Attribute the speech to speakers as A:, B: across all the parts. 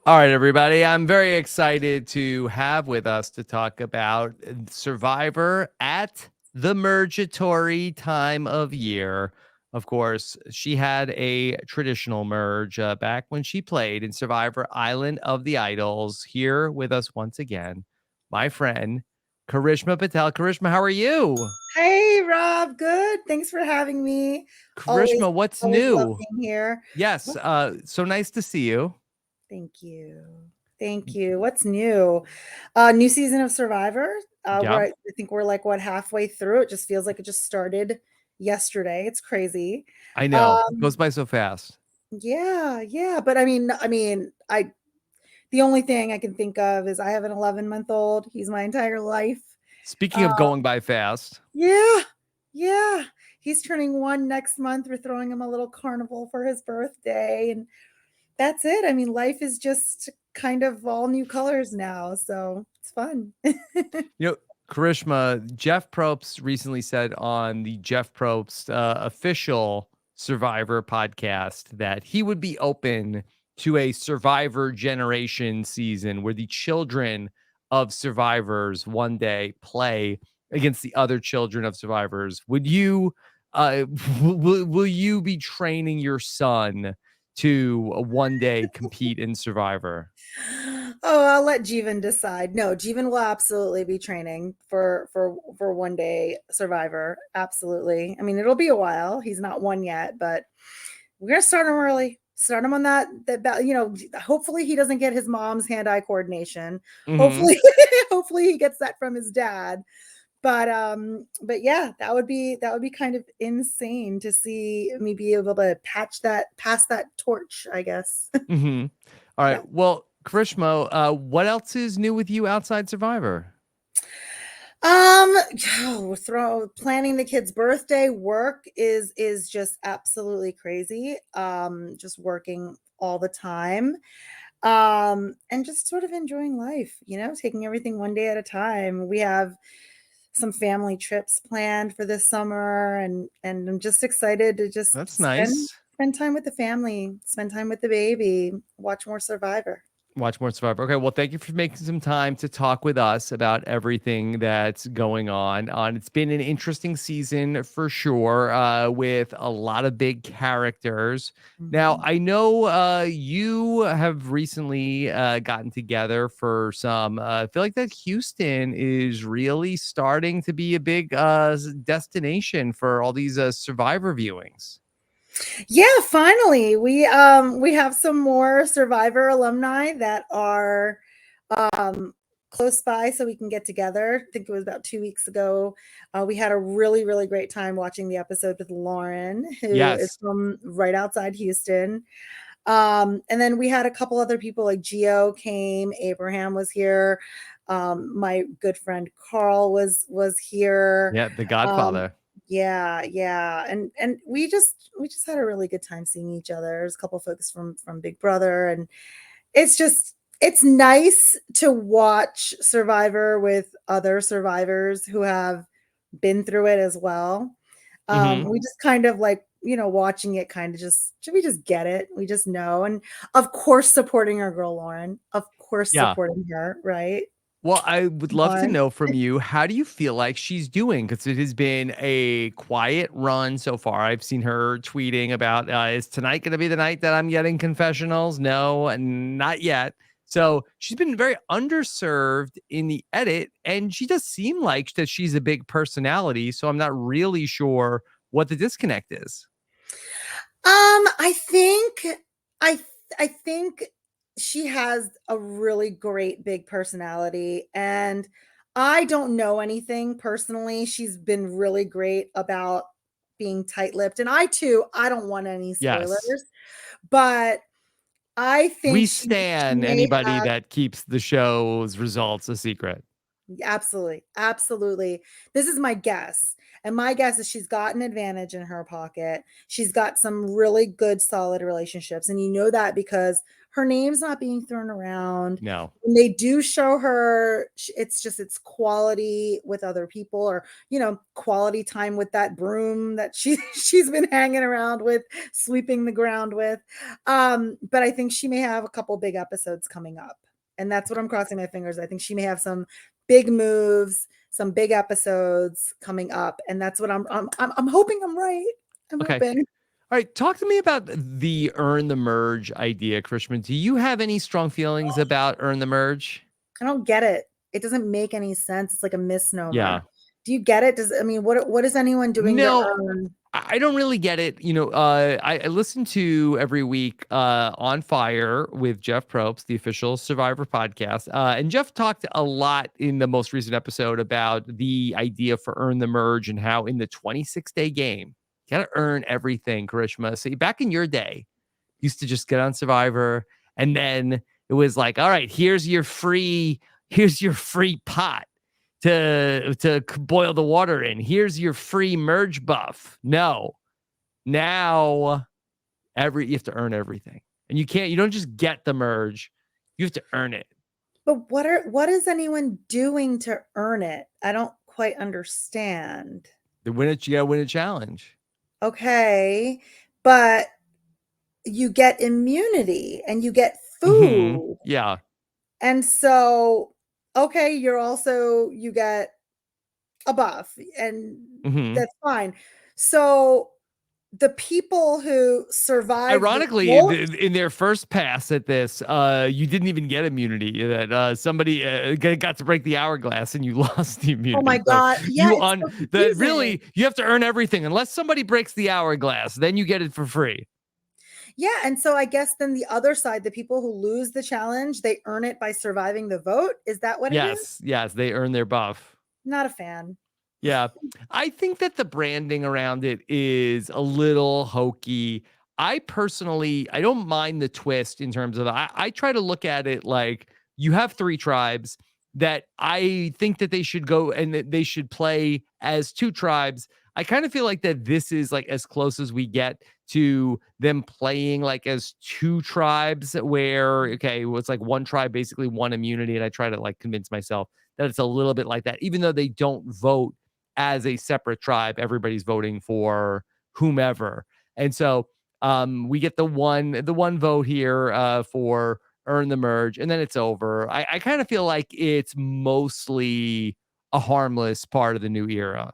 A: All right, everybody. I'm very excited to have with us to talk about Survivor at the mergatory time of year. Of course, she had a traditional merge back when she played in Survivor Island of the Idols. Here with us once again, my friend, Karishma Patel. Karishma, how are you?
B: Hey, Rob. Good. Thanks for having me. Always,
A: Karishma, what's
B: always love
A: new?
B: being here.
A: Yes,
B: What?
A: so nice to see you.
B: Thank you. Thank you. What's new? New season of Survivor.
A: Yeah,
B: I think we're like what halfway through. It just feels like it just started yesterday. It's crazy.
A: I know. It
B: Um,
A: goes by so fast.
B: yeah, yeah. But I the only thing I can think of is I have an 11-month-old. He's my entire life.
A: Speaking
B: Uh,
A: of going by fast,
B: Yeah. Yeah. He's turning 1 next month. We're throwing him a little carnival for his birthday, and that's it. I mean, life is just kind of all new colors now, so it's fun.
A: you know, Karishma, Jeff Probst recently said on the Jeff Probst official Survivor podcast that he would be open to a Survivor generation season where the children of survivors one day play against the other children of survivors. Would you, uh, will you be training your son to one day compete in Survivor?
B: Oh, I'll let Jeevan decide. No, Jeevan will absolutely be training for one day Survivor. Absolutely. I mean, it'll be a while. He's not one yet, but we're gonna start him early. Start him on hopefully he doesn't get his mom's hand-eye coordination.
A: Hmm.
B: Hopefully, hopefully he gets that from his dad. But yeah, that would be kind of insane to see me be able to pass that torch, I guess.
A: Hmm. All right.
B: Yeah.
A: Well, Karishma, what else is new with you outside Survivor?
B: Um, throw planning the kid's birthday work is just absolutely crazy. Just working all the time. And just sort of enjoying life, taking everything one day at a time. We have some family trips planned for this summer, and I'm just excited to just
A: That's
B: spend
A: nice.
B: spend time with the family, spend time with the baby, watch more Survivor.
A: Watch more Survivor. Okay. Well, thank you for making some time to talk with us about everything that's going on. It's been an interesting season for sure, with a lot of big characters. Now,
B: Mhm.
A: I know you have recently gotten together for some. I feel like that Houston is really starting to be a big destination for all these Survivor viewings.
B: Yeah, finally. We have some more Survivor alumni that are um close by so we can get together. I think it was about 2 weeks ago. We had a really, really great time watching the episode with Lauren, who is
A: Yes.
B: from right outside Houston. And then we had a couple other people like Geo came, Abraham was here. My good friend Carl was here.
A: Yeah. The
B: Um,
A: Godfather.
B: yeah, yeah. And we just had a really good time seeing each other. There's a couple folks from Big Brother, and it's nice to watch Survivor with other survivors who have been through it as well.
A: Hmm.
B: We just kind of like, watching it kind of just should we just get it? We just know. And of course supporting our girl Lauren. Of course
A: Yeah.
B: supporting her, right?
A: Well, I would
B: Come
A: love to
B: on.
A: know from you, how do you feel like she's doing? Because it has been a quiet run so far. I've seen her tweeting about, is tonight going to be the night that I'm getting confessionals? No, not yet. So she's been very underserved in the edit, and she does seem like that she's a big personality. So I'm not really sure what the disconnect is.
B: I think I I think she has a really great big personality, and I don't know anything personally. She's been really great about being tight-lipped, and I don't want any
A: Yes.
B: spoilers, but I think
A: We
B: she
A: stan
B: may
A: anybody
B: have.
A: that keeps the show's results a secret.
B: Absolutely. Absolutely. This is my guess. And my guess is she's got an advantage in her pocket. She's got some really good, solid relationships. And you know that because her name's not being thrown around.
A: No.
B: When they do show her, it's quality with other people, or, quality time with that broom that she's been hanging around with, sweeping the ground with. But I think she may have a couple big episodes coming up. And that's what I'm crossing my fingers. I think she may have some big moves, some big episodes coming up, and that's what I'm hoping I'm right. I'm
A: Okay.
B: hoping.
A: All right, talk to me about the earn the merge idea, Krishman. Do you have any strong feelings about earn the merge?
B: I don't get it. It doesn't make any sense. It's like a misnomer.
A: Yeah.
B: Do you get it? What is anyone doing to
A: No,
B: earn?
A: I don't really get it. I listen to every week On Fire with Jeff Probst, the official Survivor podcast. And Jeff talked a lot in the most recent episode about the idea for earn the merge and how in the 26-day game, you got to earn everything, Karishma. So back in your day, you used to just get on Survivor, and then it was like, all right, here's your free pot to boil the water in. Here's your free merge buff. No, now you have to earn everything, and you don't just get the merge, you have to earn it.
B: But what is anyone doing to earn it? I don't quite understand.
A: To win it, you gotta win a challenge.
B: Okay, but you get immunity and you get food.
A: Yeah.
B: And so, okay, you get a buff, and that's fine. So the people who survive
A: Ironically, in their first pass at this, you didn't even get immunity. That somebody got to break the hourglass, and you lost the immunity.
B: Oh my God! Yeah,
A: really you have to earn everything unless somebody breaks the hourglass. Then you get it for free.
B: Yeah, and so I guess then the other side, the people who lose the challenge, they earn it by surviving the vote. Is that what it is?
A: Yes, they earn their buff.
B: Not a fan.
A: Yeah. I think that the branding around it is a little hokey. I don't mind the twist in terms of I try to look at it like you have 3 tribes that I think that they should go and that they should play as 2 tribes. I kind of feel like that this is like as close as we get to them playing like as 2 tribes where, okay, well, it's like 1 tribe, basically 1 immunity. And I try to like convince myself that it's a little bit like that, even though they don't vote as a separate tribe. Everybody's voting for whomever. And so we get the one vote here for earn the merge, and then it's over. I kind of feel like it's mostly a harmless part of the new era.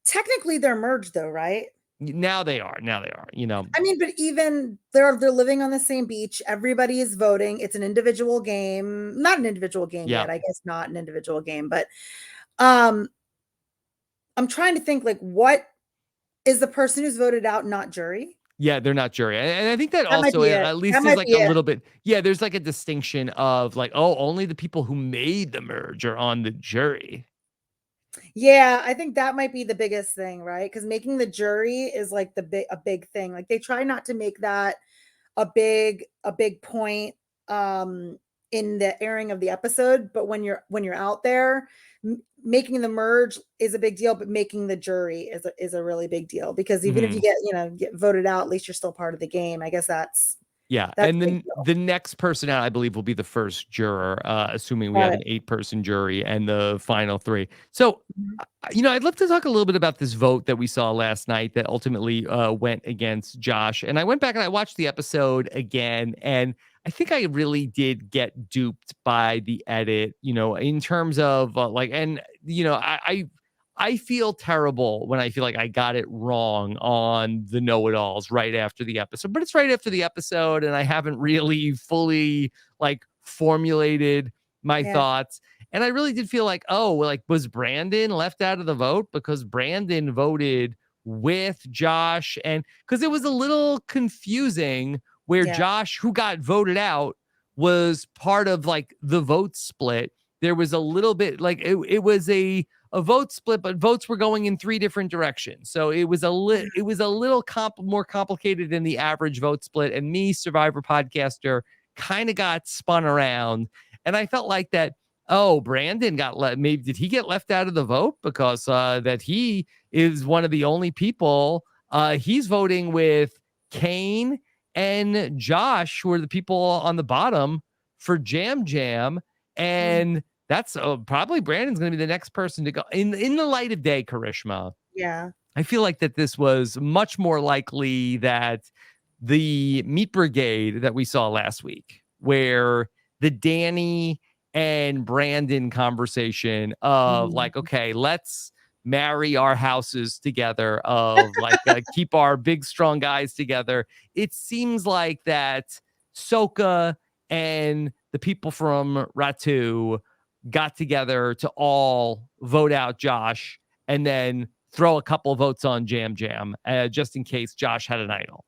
B: Technically, they're merged, though, right?
A: Now they are.
B: I mean, but even they're living on the same beach. Everybody is voting. It's an individual game. Not an individual game yet. I guess not an individual game, but I'm trying to think, like, what is the person who's voted out not jury?
A: Yeah, they're not jury. And I think that also at least is like a little bit. Yeah, there's like a distinction of like, oh, only the people who made the merge are on the jury.
B: Yeah, I think that might be the biggest thing, right? Because making the jury is like a big thing. Like they try not to make that a big point in the airing of the episode, but when you're out there, making the merge is a big deal, but making the jury is a really big deal, because even if you get voted out, at least you're still part of the game. I guess that's
A: and then the next person out, I believe, will be the first juror, assuming we have an 8-person jury and the final 3. So, I'd love to talk a little bit about this vote that we saw last night that ultimately went against Josh. And I went back and I watched the episode again, and I think I really did get duped by the edit, in terms of I feel terrible when I feel like I got it wrong on the know-it-alls right after the episode, but it's right after the episode, and I haven't really fully like formulated my thoughts. And I really did feel like, was Brandon left out of the vote? Because Brandon voted with Josh, and because it was a little confusing where Josh, who got voted out, was part of like the vote split. There was a little bit like it was a vote split, but votes were going in 3 different directions. So it was a little more complicated than the average vote split. And me, Survivor podcaster, kind of got spun around. And I felt like that Oh, Brandon got maybe did he get left out of the vote because that he is one of the only people he's voting with Kane and Josh, who are the people on the bottom for Jam Jam, and that's probably Brandon's going to be the next person to go in the light of day. Karishma,
B: Yeah.
A: I feel like that this was much more likely that the Meat Brigade that we saw last week, where the Danny and Brandon conversation of like, okay, let's marry our houses together, of like keep our big strong guys together. It seems like that Soka and the people from Ratu got together to all vote out Josh and then throw a couple votes on Jam Jam just in case Josh had an idol.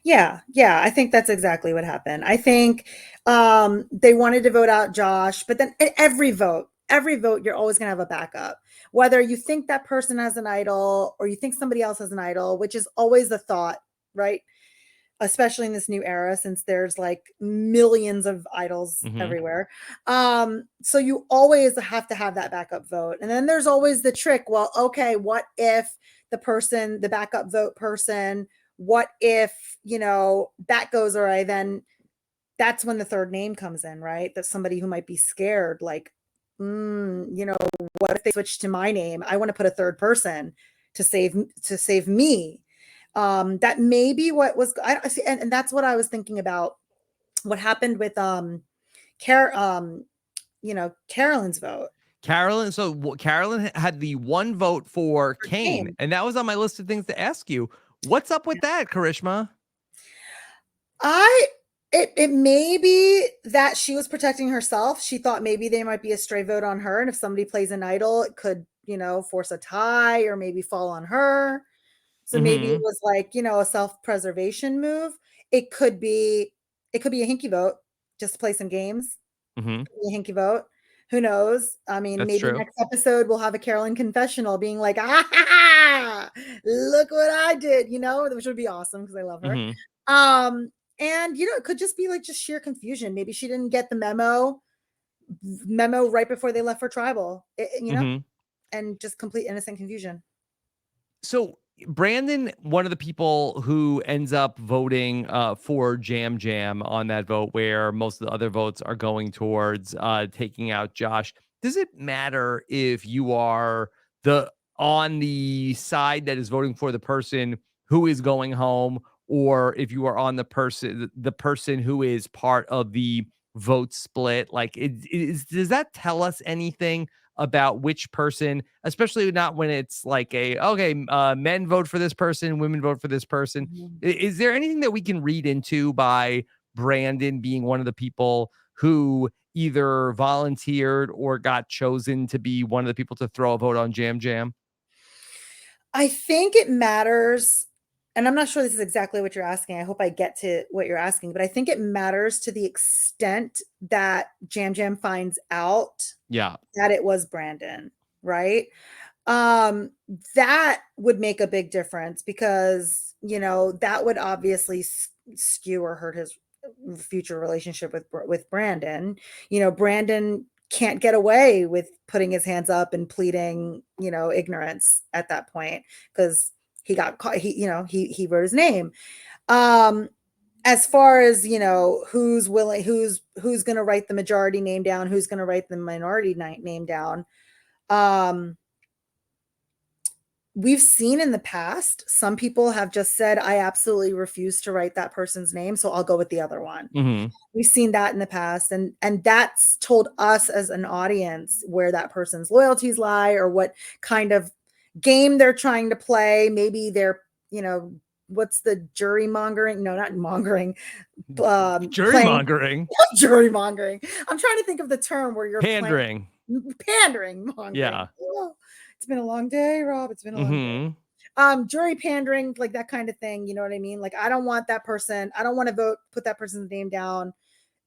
B: Yeah, I think that's exactly what happened. I think they wanted to vote out Josh, but then every vote, you're always going to have a backup. Whether you think that person has an idol or you think somebody else has an idol, which is always the thought, right? Especially in this new era, since there's like millions of idols everywhere. So you always have to have that backup vote. And then there's always the trick. Well, okay, what if the backup vote person, what if, that goes awry? Then that's when the third name comes in, right? That's somebody who might be scared, like, what if they switch to my name? I want to put a third person to save me. That may be what was, and that's what I was thinking about. What happened with Carolyn's vote.
A: Carolyn. So Carolyn had the one vote for Kane, and that was on my list of things to ask you. What's up with that, Karishma?
B: It may be that she was protecting herself. She thought maybe they might be a stray vote on her, and if somebody plays an idol, it could, force a tie or maybe fall on her. So maybe it was like, a self-preservation move. It could be a hinky vote just to play some games. A hinky vote. Who knows? I mean,
A: That's
B: maybe
A: true.
B: next episode we'll have a Carolyn confessional being like, ah, look what I did, which would be awesome because I love her. And it could just be like just sheer confusion. Maybe she didn't get the memo right before they left for tribal, and just complete innocent confusion.
A: So Brandon, one of the people who ends up voting for Jam Jam on that vote, where most of the other votes are going towards taking out Josh. Does it matter if you are on the side that is voting for the person who is going home, or if you are on the person who is part of the vote split? Like, does that tell us anything about which person, especially not when it's like men vote for this person, women vote for this person? Is there anything that we can read into by Brandon being one of the people who either volunteered or got chosen to be one of the people to throw a vote on Jam Jam?
B: I think it matters, and I'm not sure this is exactly what you're asking. I hope I get to what you're asking, but I think it matters to the extent that Jam Jam finds out that it was Brandon, right? That would make a big difference because, that would obviously skew or hurt his future relationship with Brandon. Brandon can't get away with putting his hands up and pleading, ignorance at that point because he got caught. He wrote his name. As far as who's willing, who's going to write the majority name down, who's going to write the minority name down. We've seen in the past, some people have just said, I absolutely refuse to write that person's name, so I'll go with the other one. We've seen that in the past, and that's told us as an audience where that person's loyalties lie or what kind of game they're trying to play. Maybe they're, what's the jury mongering? No, not mongering.
A: Jury mongering.
B: Jury mongering. I'm trying to think of the term where you're
A: pandering.
B: Pandering. Mongering.
A: Yeah.
B: Oh, it's been a long day, Rob. It's been a long day. Jury pandering, like that kind of thing. You know what I mean? Like, I don't want that person. I don't want to put that person's name down,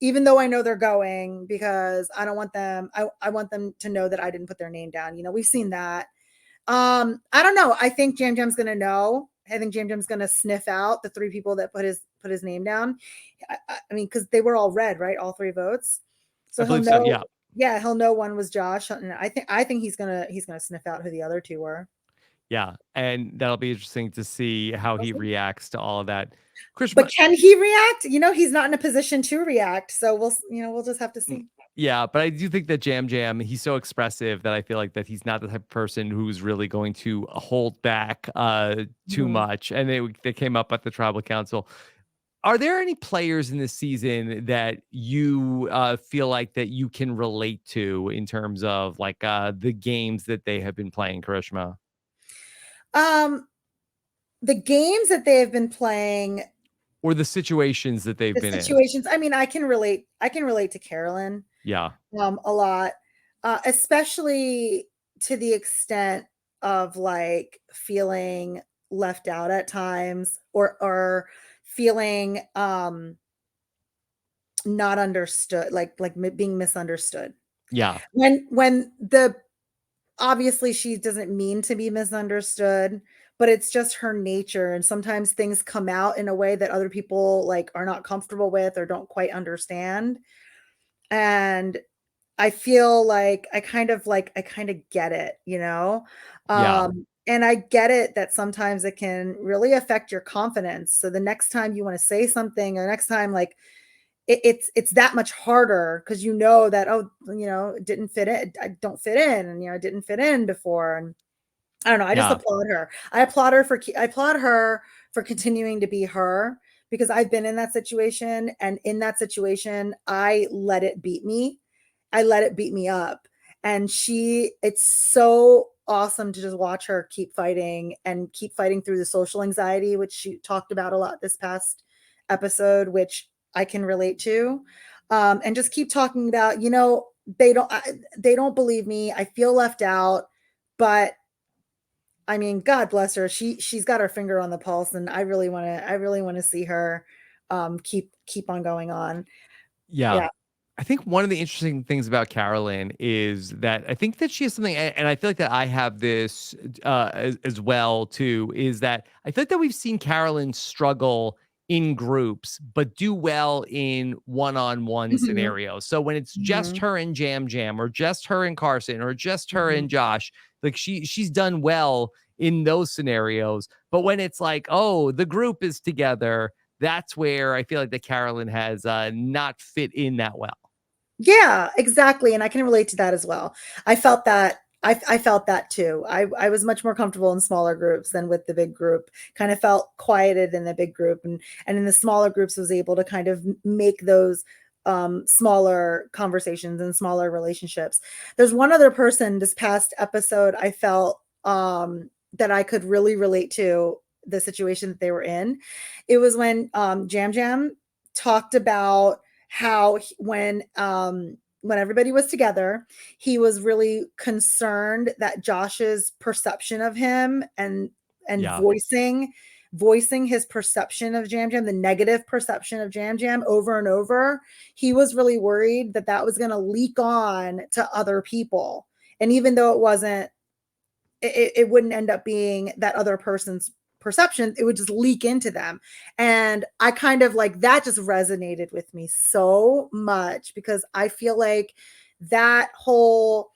B: even though I know they're going, because I don't want them. I want them to know that I didn't put their name down. We've seen that. I don't know. I think Jam Jam's gonna know. I think Jam Jam's gonna sniff out the three people that put his name down. I mean, because they were all red, right? All three votes. So he'll know.
A: So, yeah.
B: Yeah, he'll know one was Josh, and I think he's gonna sniff out who the other two were.
A: Yeah, and that'll be interesting to see how he reacts to all of that.
B: But
A: Krishma,
B: can he react? He's not in a position to react, so we'll just have to
A: mm,
B: see.
A: yeah, but I do think that Jam Jam, he's so expressive that I feel like that he's not the type of person who's really going to hold back too
B: Mhm.
A: much. And they came up at the tribal council. Are there any players in this season that you feel like that you can relate to in terms of like the games that they have been playing, Karishma,
B: Um, the games that they have been playing,
A: or the situations that they've
B: the
A: been in?
B: situations. I mean, I can relate to Carolyn
A: Yeah,
B: a lot, especially to the extent of like feeling left out at times, or feeling not understood, like being misunderstood.
A: yeah,
B: When the obviously she doesn't mean to be misunderstood, but it's just her nature, and sometimes things come out in a way that other people like are not comfortable with or don't quite understand. And I feel like I kind of get it.
A: yeah,
B: And I get it that sometimes it can really affect your confidence. So the next time you want to say something, or next time, like it's that much harder, because that, oh, it didn't fit in. I don't fit in, and it didn't fit in before. And I don't know. I just
A: yeah,
B: applaud her. I applaud her for continuing to be her, because I've been in that situation, and in that situation, I let it beat me. I let it beat me up. And it's so awesome to just watch her keep fighting, and keep fighting through the social anxiety, which she talked about a lot this past episode, which I can relate to. And just keep talking about, they don't believe me. I feel left out, but I mean, God bless her. She's got her finger on the pulse, and I really want to see her keep on going on.
A: yeah.
B: Yeah.
A: I think one of the interesting things about Carolyn is that I think that she has something, and I feel like that I have this as well too. Is that I feel like that we've seen Carolyn struggle in groups, but do well in one-on-one
B: Mhm.
A: scenarios. So when it's just
B: Mhm.
A: her and Jam Jam, or just her and Carson, or just her
B: Mhm.
A: and Josh, like she's done well in those scenarios. But when it's like, oh, the group is together, that's where I feel like that Carolyn has not fit in that well.
B: Yeah, exactly, and I can relate to that as well. I felt that. I felt that too. I was much more comfortable in smaller groups than with the big group. Kind of felt quieted in the big group, and in the smaller groups was able to kind of make those smaller conversations and smaller relationships. There's one other person this past episode I felt that I could really relate to the situation that they were in. It was when Jam Jam talked about how when everybody was together, he was really concerned that Josh's perception of him, and
A: Yeah.
B: voicing his perception of Jam Jam, the negative perception of Jam Jam over and over. He was really worried that that was going to leak on to other people. And even though it wouldn't end up being that other person's perception, it would just leak into them. And I kind of like that just resonated with me so much, because I feel like that whole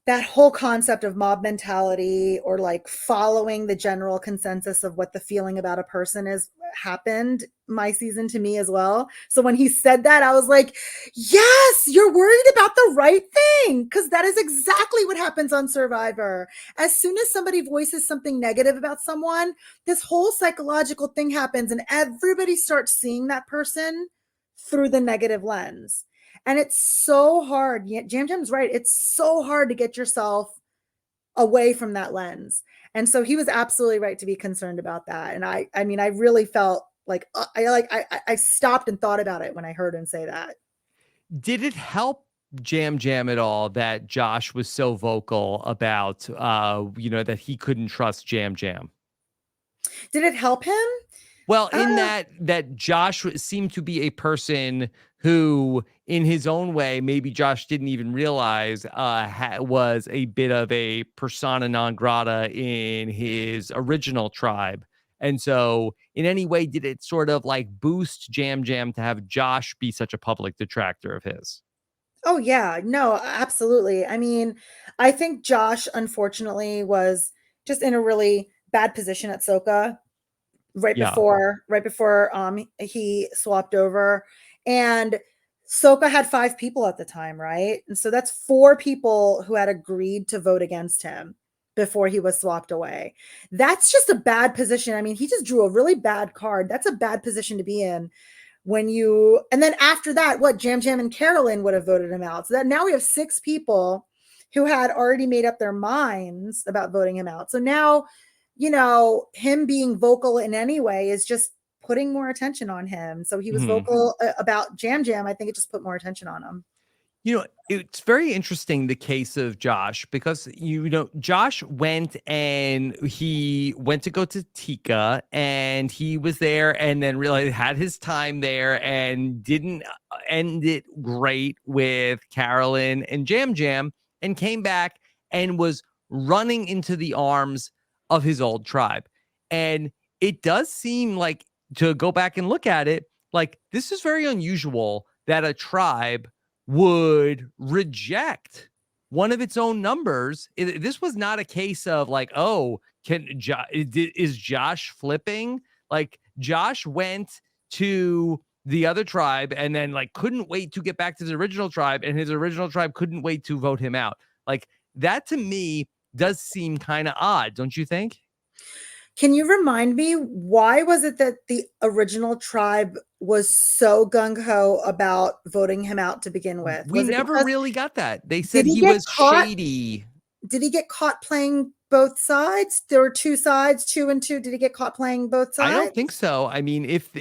B: that whole concept of mob mentality, or like following the general consensus of what the feeling about a person is, happened my season to me as well. So when he said that, I was like, yes, you're worried about the right thing, because that is exactly what happens on Survivor. As soon as somebody voices something negative about someone, this whole psychological thing happens, and everybody starts seeing that person through the negative lens. And it's so hard. Yeah, Jam Jam's right. It's so hard to get yourself away from that lens. And so he was absolutely right to be concerned about that. And I mean, I really felt like I stopped and thought about it when I heard him say that.
A: Did it help Jam Jam at all that Josh was so vocal about, that he couldn't trust Jam Jam?
B: Did it help him?
A: Well,
B: Uh,
A: in that Josh seemed to be a person who, in his own way, maybe Josh didn't even realize, was a bit of a persona non grata in his original tribe. And so, in any way, did it sort of like boost Jam Jam to have Josh be such a public detractor of his?
B: Oh yeah, no, absolutely. I mean, I think Josh unfortunately was just in a really bad position at Soka
A: Yeah.
B: right before he swapped over, and Soka had 5 people at the time, right? And so that's 4 people who had agreed to vote against him before he was swapped away. That's just a bad position. I mean, he just drew a really bad card. That's a bad position to be in when you, and then after that, what, Jam Jam and Carolyn would have voted him out. So that now we have 6 people who had already made up their minds about voting him out. So now, him being vocal in any way is just putting more attention on him. So he was
A: Mhm.
B: vocal about Jam Jam. I think it just put more attention on him.
A: It's very interesting, the case of Josh, because Josh went and he went to go to Tika, and he was there and then really had his time there and didn't end it great with Carolyn and Jam Jam, and came back and was running into the arms of his old tribe. And it does seem like, to go back and look at it, like this is very unusual that a tribe would reject one of its own numbers. This was not a case of like, oh, is Josh flipping? Like, Josh went to the other tribe and then like couldn't wait to get back to his original tribe, and his original tribe couldn't wait to vote him out. Like, that to me does seem kind of odd, don't you think?
B: Can you remind me, why was it that the original tribe was so gung ho about voting him out to begin with?
A: We
B: Was it
A: never
B: because
A: really got that. They
B: did
A: said
B: he
A: he
B: get
A: was
B: caught?
A: shady.
B: Did he get caught playing both sides? There were 2 sides, 2 and 2. Did he get caught playing both
A: I don't think
B: sides?
A: so. I mean, if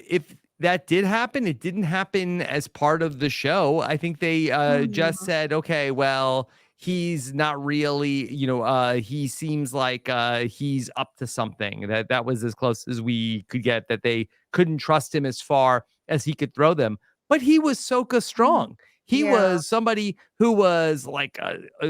A: that did happen, it didn't happen as part of the show. I think they just
B: Hmm.
A: said, okay, well, he's not really, he seems like he's up to something. That was as close as we could get, that they couldn't trust him as far as he could throw them. But he was Soka strong. He
B: Yeah.
A: was somebody who was like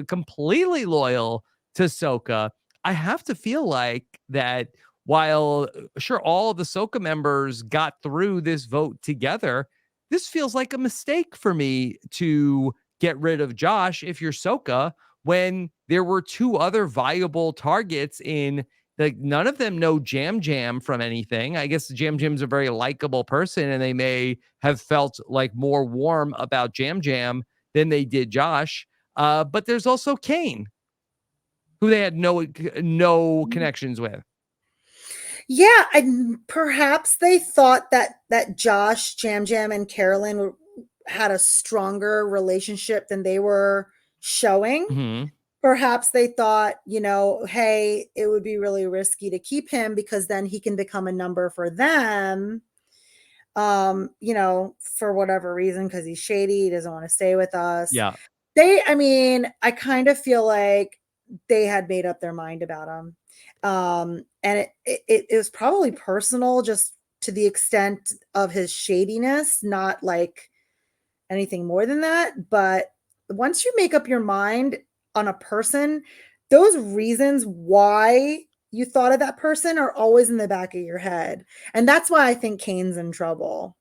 A: completely loyal to Soka. I have to feel like that, while sure all of the Soka members got through this vote together, this feels like a mistake for me to get rid of Josh if you're Soka, when there were 2 other viable targets in, like, none of them know Jam Jam from anything. I guess Jam Jam's a very likable person, and they may have felt like more warm about Jam Jam than they did Josh. But there's also Kane, who they had no connections with.
B: Yeah, and perhaps they thought that Josh, Jam Jam, and Carolyn had a stronger relationship than they were showing.
A: Mhm.
B: Perhaps they thought, hey, it would be really risky to keep him because then he can become a number for them. For whatever reason, because he's shady, he doesn't want to stay with us.
A: Yeah.
B: I mean, I kind of feel like they had made up their mind about him. And it was probably personal, just to the extent of his shadiness, not like anything more than that. But once you make up your mind on a person, those reasons why you thought of that person are always in the back of your head. And that's why I think Kane's in trouble.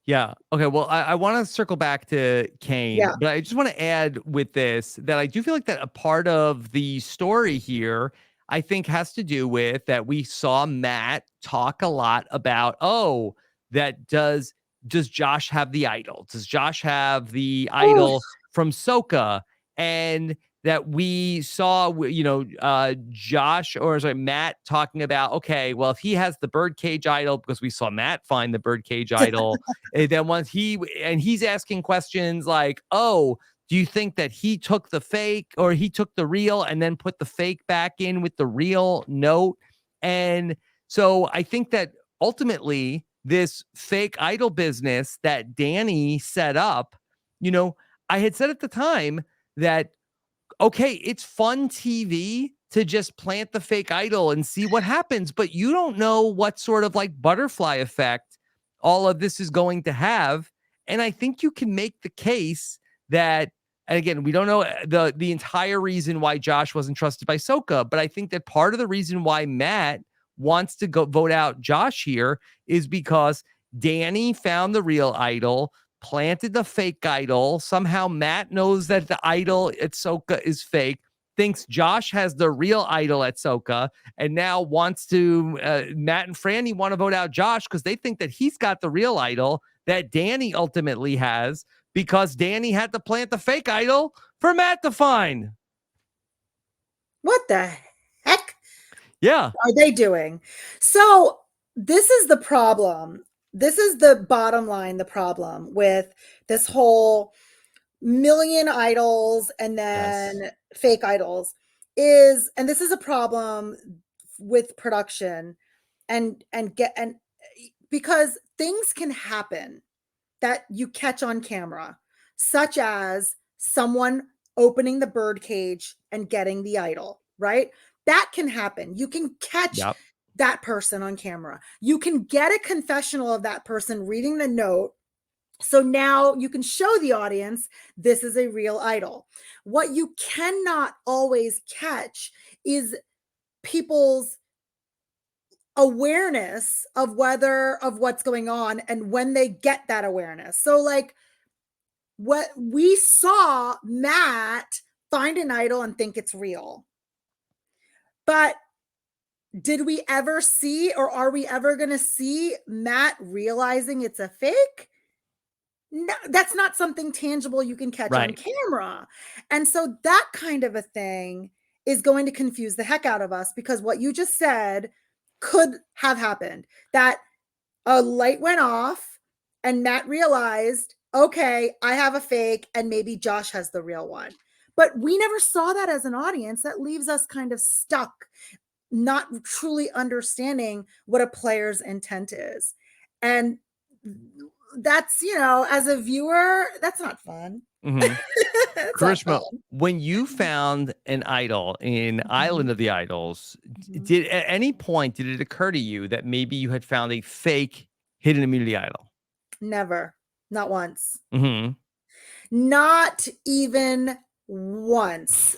A: Yeah. Okay. Well, I want to circle back to Kane,
B: Yeah.
A: but I just want to add with this that I do feel like that a part of the story here, I think, has to do with that we saw Matt talk a lot about, oh, that does Josh have the idol? Does Josh have the
B: Oh,
A: idol from Soka? And that we saw, Josh, or sorry, Matt talking about, okay, well, if he has the birdcage idol, because we saw Matt find the birdcage idol, and then he's asking questions like, oh, do you think that he took the fake, or he took the real and then put the fake back in with the real note? And so I think that ultimately this fake idol business that Danny set up, I had said at the time that, okay, it's fun TV to just plant the fake idol and see what happens, but you don't know what sort of like butterfly effect all of this is going to have. And I think you can make the case that, and again, we don't know the entire reason why Josh wasn't trusted by Soka, but I think that part of the reason why Matt wants to go vote out Josh here is because Danny found the real idol. planted the fake idol. Somehow Matt knows that the idol at Soka is fake, thinks Josh has the real idol at Soka, and now wants to, Matt and Franny want to vote out Josh because they think that he's got the real idol that Danny ultimately has, because Danny had to plant the fake idol for Matt to find.
B: What the heck
A: Yeah.
B: are they doing? So this is the problem. This is the bottom line, the problem with this whole million idols and then fake idols is, and this is a problem with production and because things can happen that you catch on camera, such as someone opening the bird cage and getting the idol, right? That can happen. You can catch that person on camera. You can get a confessional of that person reading the note. So now you can show the audience this is a real idol. What you cannot always catch is people's awareness of what's going on and when they get that awareness. So like what we saw Matt find an idol and think it's real. But did we ever see, or are we ever going to see Matt realizing it's a fake? No, that's not something tangible you can catch on camera. And so that kind of a thing is going to confuse the heck out of us, because what you just said could have happened, that a light went off and Matt realized, okay, I have a fake and maybe Josh has the real one. But we never saw that as an audience. That leaves us kind of stuck, not truly understanding what a player's intent is. And that's, you know, as a viewer, that's not fun.
A: Mm-hmm. Karishma, when you found an idol in Island of the Idols, did at any point did it occur to you that maybe you had found a fake hidden immunity idol?
B: Never. Not once.
A: Mm-hmm.
B: Not even once.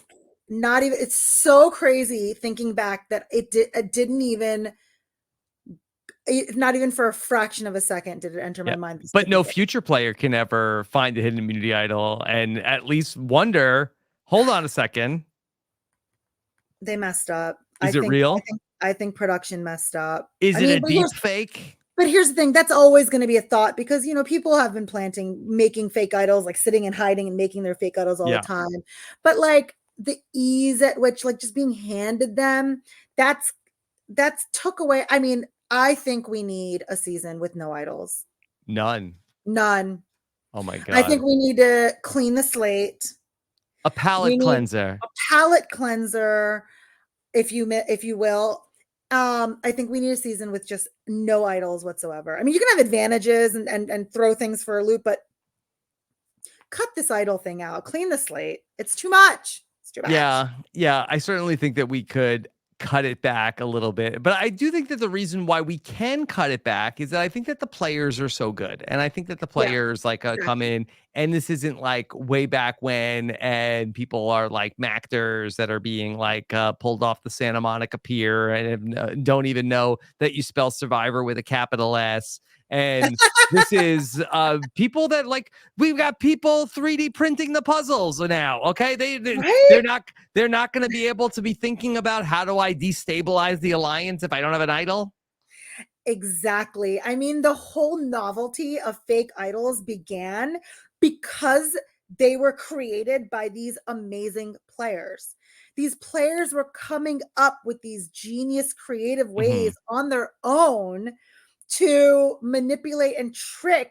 B: Not even. It's so crazy thinking back that it didn't even. Not even for a fraction of a second did it enter my mind.
A: But no future player can ever find the hidden immunity idol and at least wonder, hold on a second.
B: They messed up.
A: Is it real?
B: I think production messed up.
A: Is it a deep fake?
B: But here's the thing, that's always going to be a thought, because, you know, people have been making fake idols, like sitting and hiding and making their fake idols all the time. But like the ease at which, like, just being handed them, that's took away. I mean, I think we need a season with no idols. None.
A: Oh my God.
B: I think we need to clean the slate.
A: A palate cleanser.
B: A palate cleanser, if you will. I think we need a season with just no idols whatsoever. I mean, you can have advantages and throw things for a loop, but cut this idol thing out. Clean the slate. It's too much. It's too much.
A: Yeah. I certainly think that we could cut it back a little bit, but I do think that the reason why we can cut it back is that I think that the players are so good, and I think that the players come in, and this isn't like way back when, and people are like mactors that are being like pulled off the Santa Monica Pier and don't even know that you spell Survivor with a capital S. And this is people that, like, we've got people 3D printing the puzzles now. Okay, they're not going to be able to be thinking about, how do I destabilize the alliance if I don't have an idol?
B: Exactly. I mean, the whole novelty of fake idols began because they were created by these amazing players. These players were coming up with these genius creative ways on their own to manipulate and trick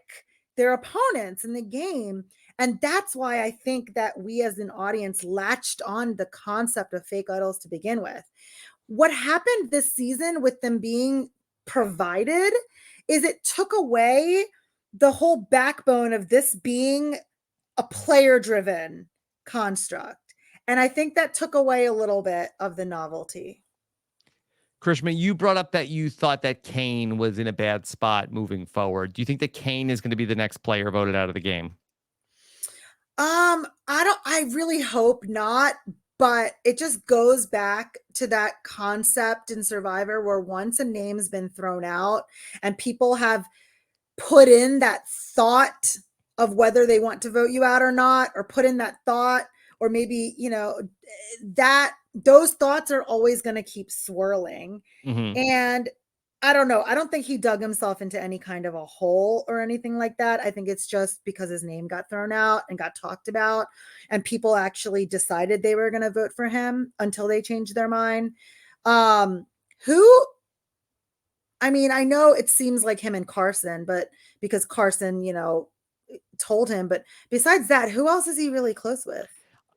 B: their opponents in the game. And that's why I think that we as an audience latched on the concept of fake idols to begin with. What happened this season with them being provided is it took away the whole backbone of this being a player-driven construct. And I think that took away a little bit of the novelty.
A: Karishma, you brought up that you thought that Kane was in a bad spot moving forward. Do you think that Kane is going to be the next player voted out of the game?
B: I really hope not, but it just goes back to that concept in Survivor where once a name's been thrown out and people have put in that thought of whether they want to vote you out or not, or put in that thought, or maybe, that those thoughts are always going to keep swirling.
A: Mhm.
B: And I don't know. I don't think he dug himself into any kind of a hole or anything like that. I think it's just because his name got thrown out and got talked about, and people actually decided they were going to vote for him until they changed their mind. Um, who, I mean, I know it seems like him and Carson, but because Carson, told him, but besides that, who else is he really close with?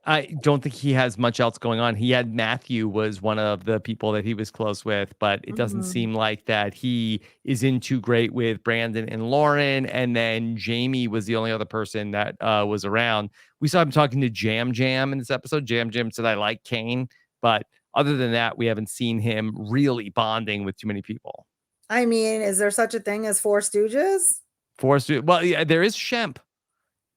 A: I don't think he has much else going on. He had Matthew was one of the people that he was close with, but it doesn't
B: Mhm.
A: seem like that he is in too great with Brandon and Lauren. And then Jamie was the only other person that was around. We saw him talking to Jam Jam in this episode. Jam Jam said, "I like Kane," but other than that, we haven't seen him really bonding with too many people.
B: I mean, is there such a thing as Four Stooges?
A: Well, yeah, there is Shemp.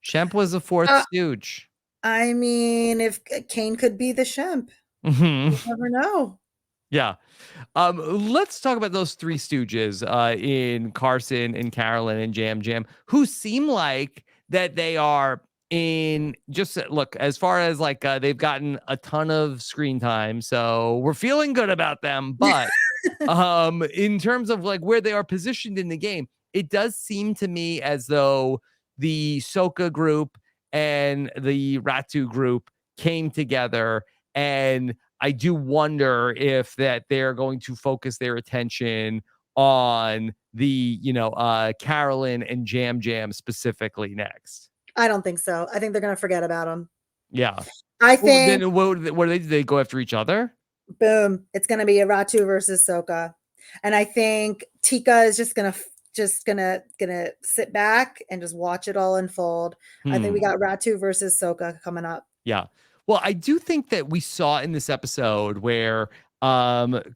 A: Shemp was a fourth
B: Uh,
A: stooge.
B: I mean, if Kane could be the Shemp,
A: Mhm.
B: you never know.
A: Yeah. Let's talk about those three stooges in Carson and Carolyn and Jam Jam, who seem like that they are in just look as far as like they've gotten a ton of screen time, so we're feeling good about them. But in terms of like where they are positioned in the game, it does seem to me as though the Soka group and the Ratu group came together, and I do wonder if that they're going to focus their attention on the, Carolyn and Jam Jam specifically next.
B: I don't think so. I think they're going to forget about him.
A: Yeah.
B: I
A: Well,
B: think,
A: then what do they do? They go after each other?
B: boom, it's going to be a Ratu versus Soka. And I think Tika is just gonna sit back and just watch it all unfold. I think we
A: Hmm.
B: got Ratu versus Soka coming up.
A: Yeah. Well, I do think that we saw in this episode where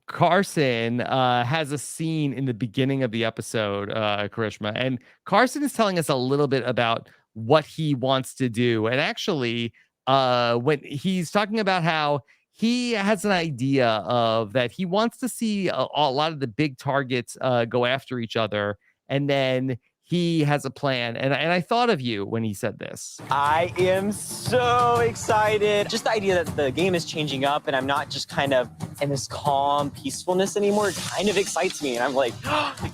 A: Carson has a scene in the beginning of the episode, Karishma, and Carson is telling us a little bit about what he wants to do. And actually, when he's talking about how he has an idea of that he wants to see a lot of the big targets go after each other, and then he has a plan. And I thought of you when he said this.
C: I am so excited. Just the idea that the game is changing up and I'm not just kind of in this calm peacefulness anymore kind of excites me. And I'm like,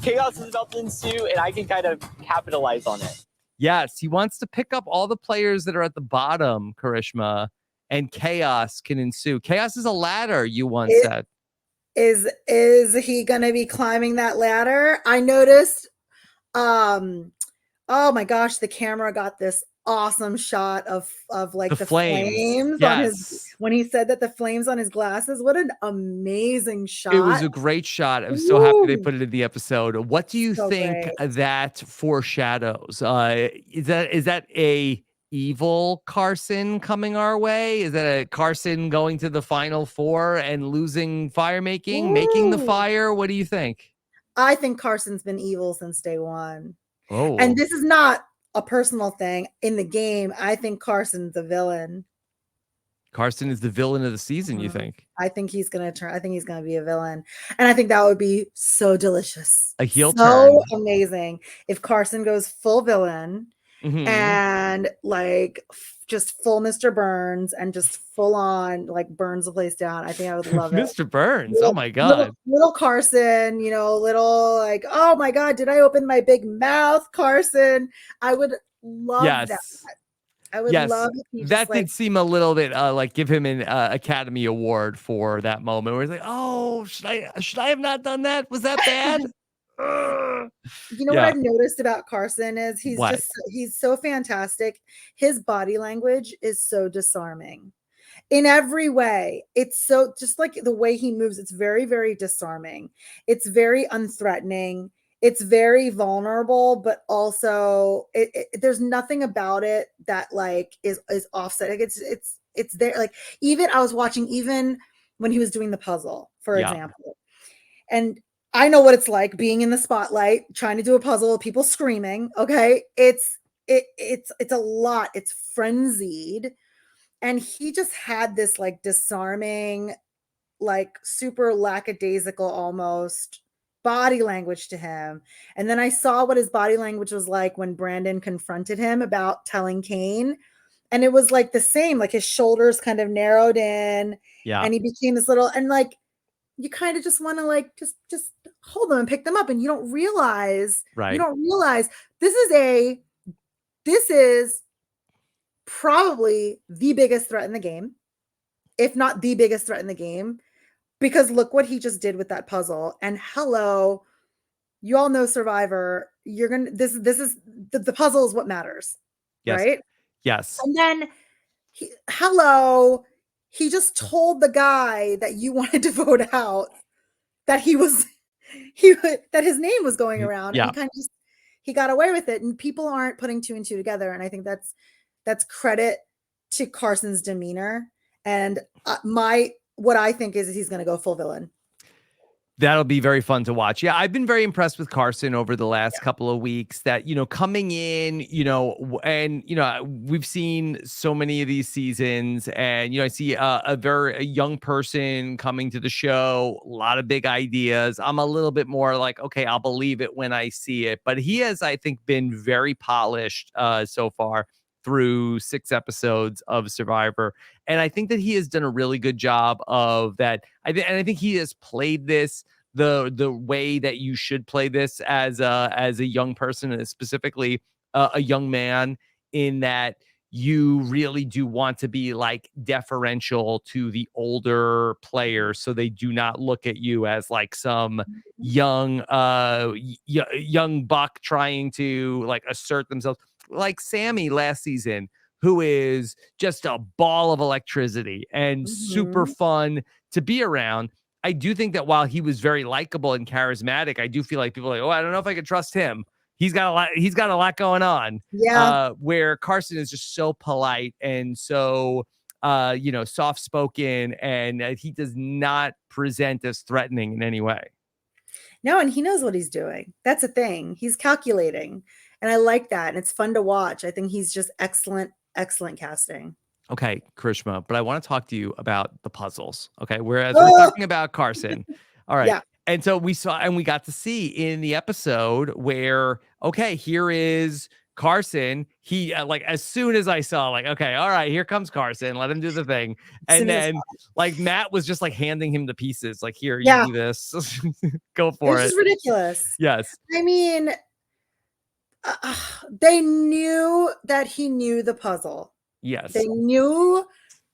C: chaos is about to ensue and I can kind of capitalize on it.
A: Yes, he wants to pick up all the players that are at the bottom, Karishma, and chaos can ensue. Chaos is a ladder, you once
B: It,
A: said.
B: is he going to be climbing that ladder? I noticed, um oh my gosh, the camera got this awesome shot of
A: The
B: like the
A: flames.
B: flames on his,
A: Yes.
B: when he said that the flames on his glasses. What an amazing
A: It was
B: shot.
A: a great shot. I was so happy they
B: Woo,
A: put it in the episode. What do you
B: so
A: think
B: great.
A: that foreshadows? Is that a evil Carson coming our way? Is that a Carson going to the final four and losing fire making the
B: Ooh,
A: fire? What do you think?
B: I think Carson's been evil since day one. And
A: Oh,
B: this is not a personal thing. In the game, I think Carson's a villain.
A: Carson is the villain of the season, you
B: Mhm.
A: think?
B: I think he's gonna be a villain. And I think that would be so delicious.
A: A heel
B: So
A: turn.
B: amazing if Carson goes full villain
A: Mhm.
B: and like just full Mr. Burns and just full on like burns the place down. I think I would love it.
A: Mr. Burns. Oh
B: Little,
A: my
B: little,
A: god.
B: little Carson, little like, oh my God, did I open my big mouth, Carson? I would love that.
A: Yes.
B: I would
A: Yes.
B: love if he just
A: That
B: like,
A: did seem a little bit like give him an Academy Award for that moment where he's like, "Oh, should I have not done that? Was that bad?" Ugh.
B: what
A: Yeah.
B: I've noticed about Carson is
A: What?
B: he's so fantastic. His body language is so disarming in every way. It's so, just like the way he moves, it's very, very disarming. It's very unthreatening. It's very vulnerable, but also there's nothing about it that like is offset. Like it's there. Like, even I was watching, even when he was doing the puzzle, for
A: Yeah.
B: example, and I know what it's like being in the spotlight trying to do a puzzle, people screaming. Okay, it's a lot. It's frenzied, and he just had this like disarming, like super lackadaisical almost body language to him. And then I saw what his body language was like when Brandon confronted him about telling Kane. And it was like the same, like his shoulders kind of narrowed in
A: Yeah.
B: and he became this little, and like, you kind of just want to like, just hold them and pick them up. And you don't realize this is probably the biggest threat in the game, if not the biggest threat in the game, because look what he just did with that puzzle. And hello, you all know Survivor. This is the puzzle is what matters,
A: Yes.
B: right?
A: Yes.
B: And then he just told the guy that you wanted to vote out that that his name was going around, and he got away with it, and people aren't putting two and two together. And I think that's credit to Carson's demeanor. And what I think is he's going to go full villain.
A: That'll be very fun to watch. Yeah, I've been very impressed with Carson over the last couple of weeks that, coming in, and, we've seen so many of these seasons and, I see a young person coming to the show, a lot of big ideas. I'm a little bit more like, okay, I'll believe it when I see it. But he has, I think, been very polished so far through 6 episodes of Survivor. And I think that he has done a really good job of that. I think he has played this the way that you should play this as a young person, and specifically a young man, in that you really do want to be like deferential to the older players so they do not look at you as like some young young buck trying to like assert themselves, like Sammy last season, who is just a ball of electricity and super fun to be around. I do think that while he was very likable and charismatic, I do feel like people are like, oh, I don't know if I could trust him. He's got a lot going on.
B: Yeah.
A: Where Carson is just so polite and so soft spoken, and he does not present as threatening in any way.
B: No, and he knows what he's doing. That's a thing. He's calculating. And I like that. And it's fun to watch. I think he's just excellent casting.
A: Okay, Karishma, but I want to talk to you about the puzzles. Okay, whereas we're talking about Carson. All right.
B: Yeah.
A: And so we got to see in the episode where, okay, here is Carson. He like, as soon as I saw, like, okay, all right, here comes Carson. Let him do the thing. And then like Matt was just like handing him the pieces. Like, here, you do this. Go for it.
B: It's ridiculous.
A: Yes.
B: I mean, they knew that he knew the puzzle.
A: Yes.
B: They knew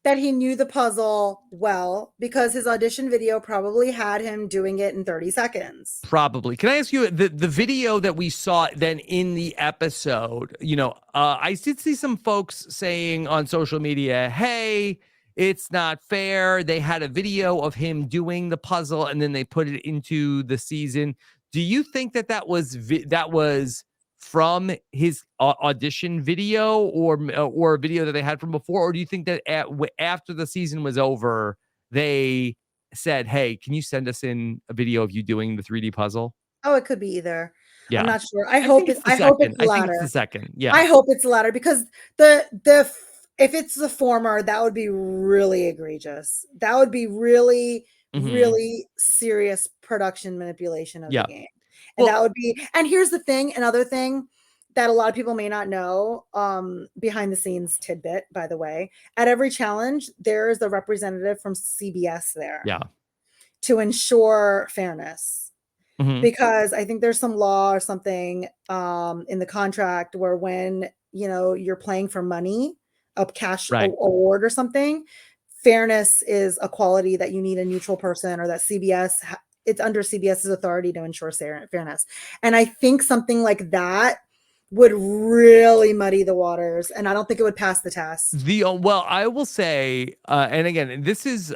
B: that he knew the puzzle well because his audition video probably had him doing it in 30 seconds.
A: Probably. Can I ask you, the video that we saw then in the episode, I did see some folks saying on social media, hey, it's not fair. They had a video of him doing the puzzle and then they put it into the season. Do you think that was from his audition video or a video that they had from before? Or do you think that after the season was over, they said, hey, can you send us in a video of you doing the 3D puzzle?
B: Oh, it could be either.
A: Yeah.
B: I'm not sure. I hope it's the latter.
A: I think it's the second. Yeah.
B: I hope it's the latter because if it's the former, that would be really egregious. That would be really, really serious production manipulation of the game. And that would be, and here's the thing, another thing that a lot of people may not know, behind the scenes tidbit, by the way, at every challenge, there is a representative from CBS there.
A: Yeah.
B: To ensure fairness. Because I think there's some law or something in the contract where when, you're playing for money, a cash award or something, fairness is a quality that you need a neutral person, or that it's under CBS's authority to ensure fairness. And I think something like that would really muddy the waters, and I don't think it would pass the test.
A: Well, I will say, and again, this is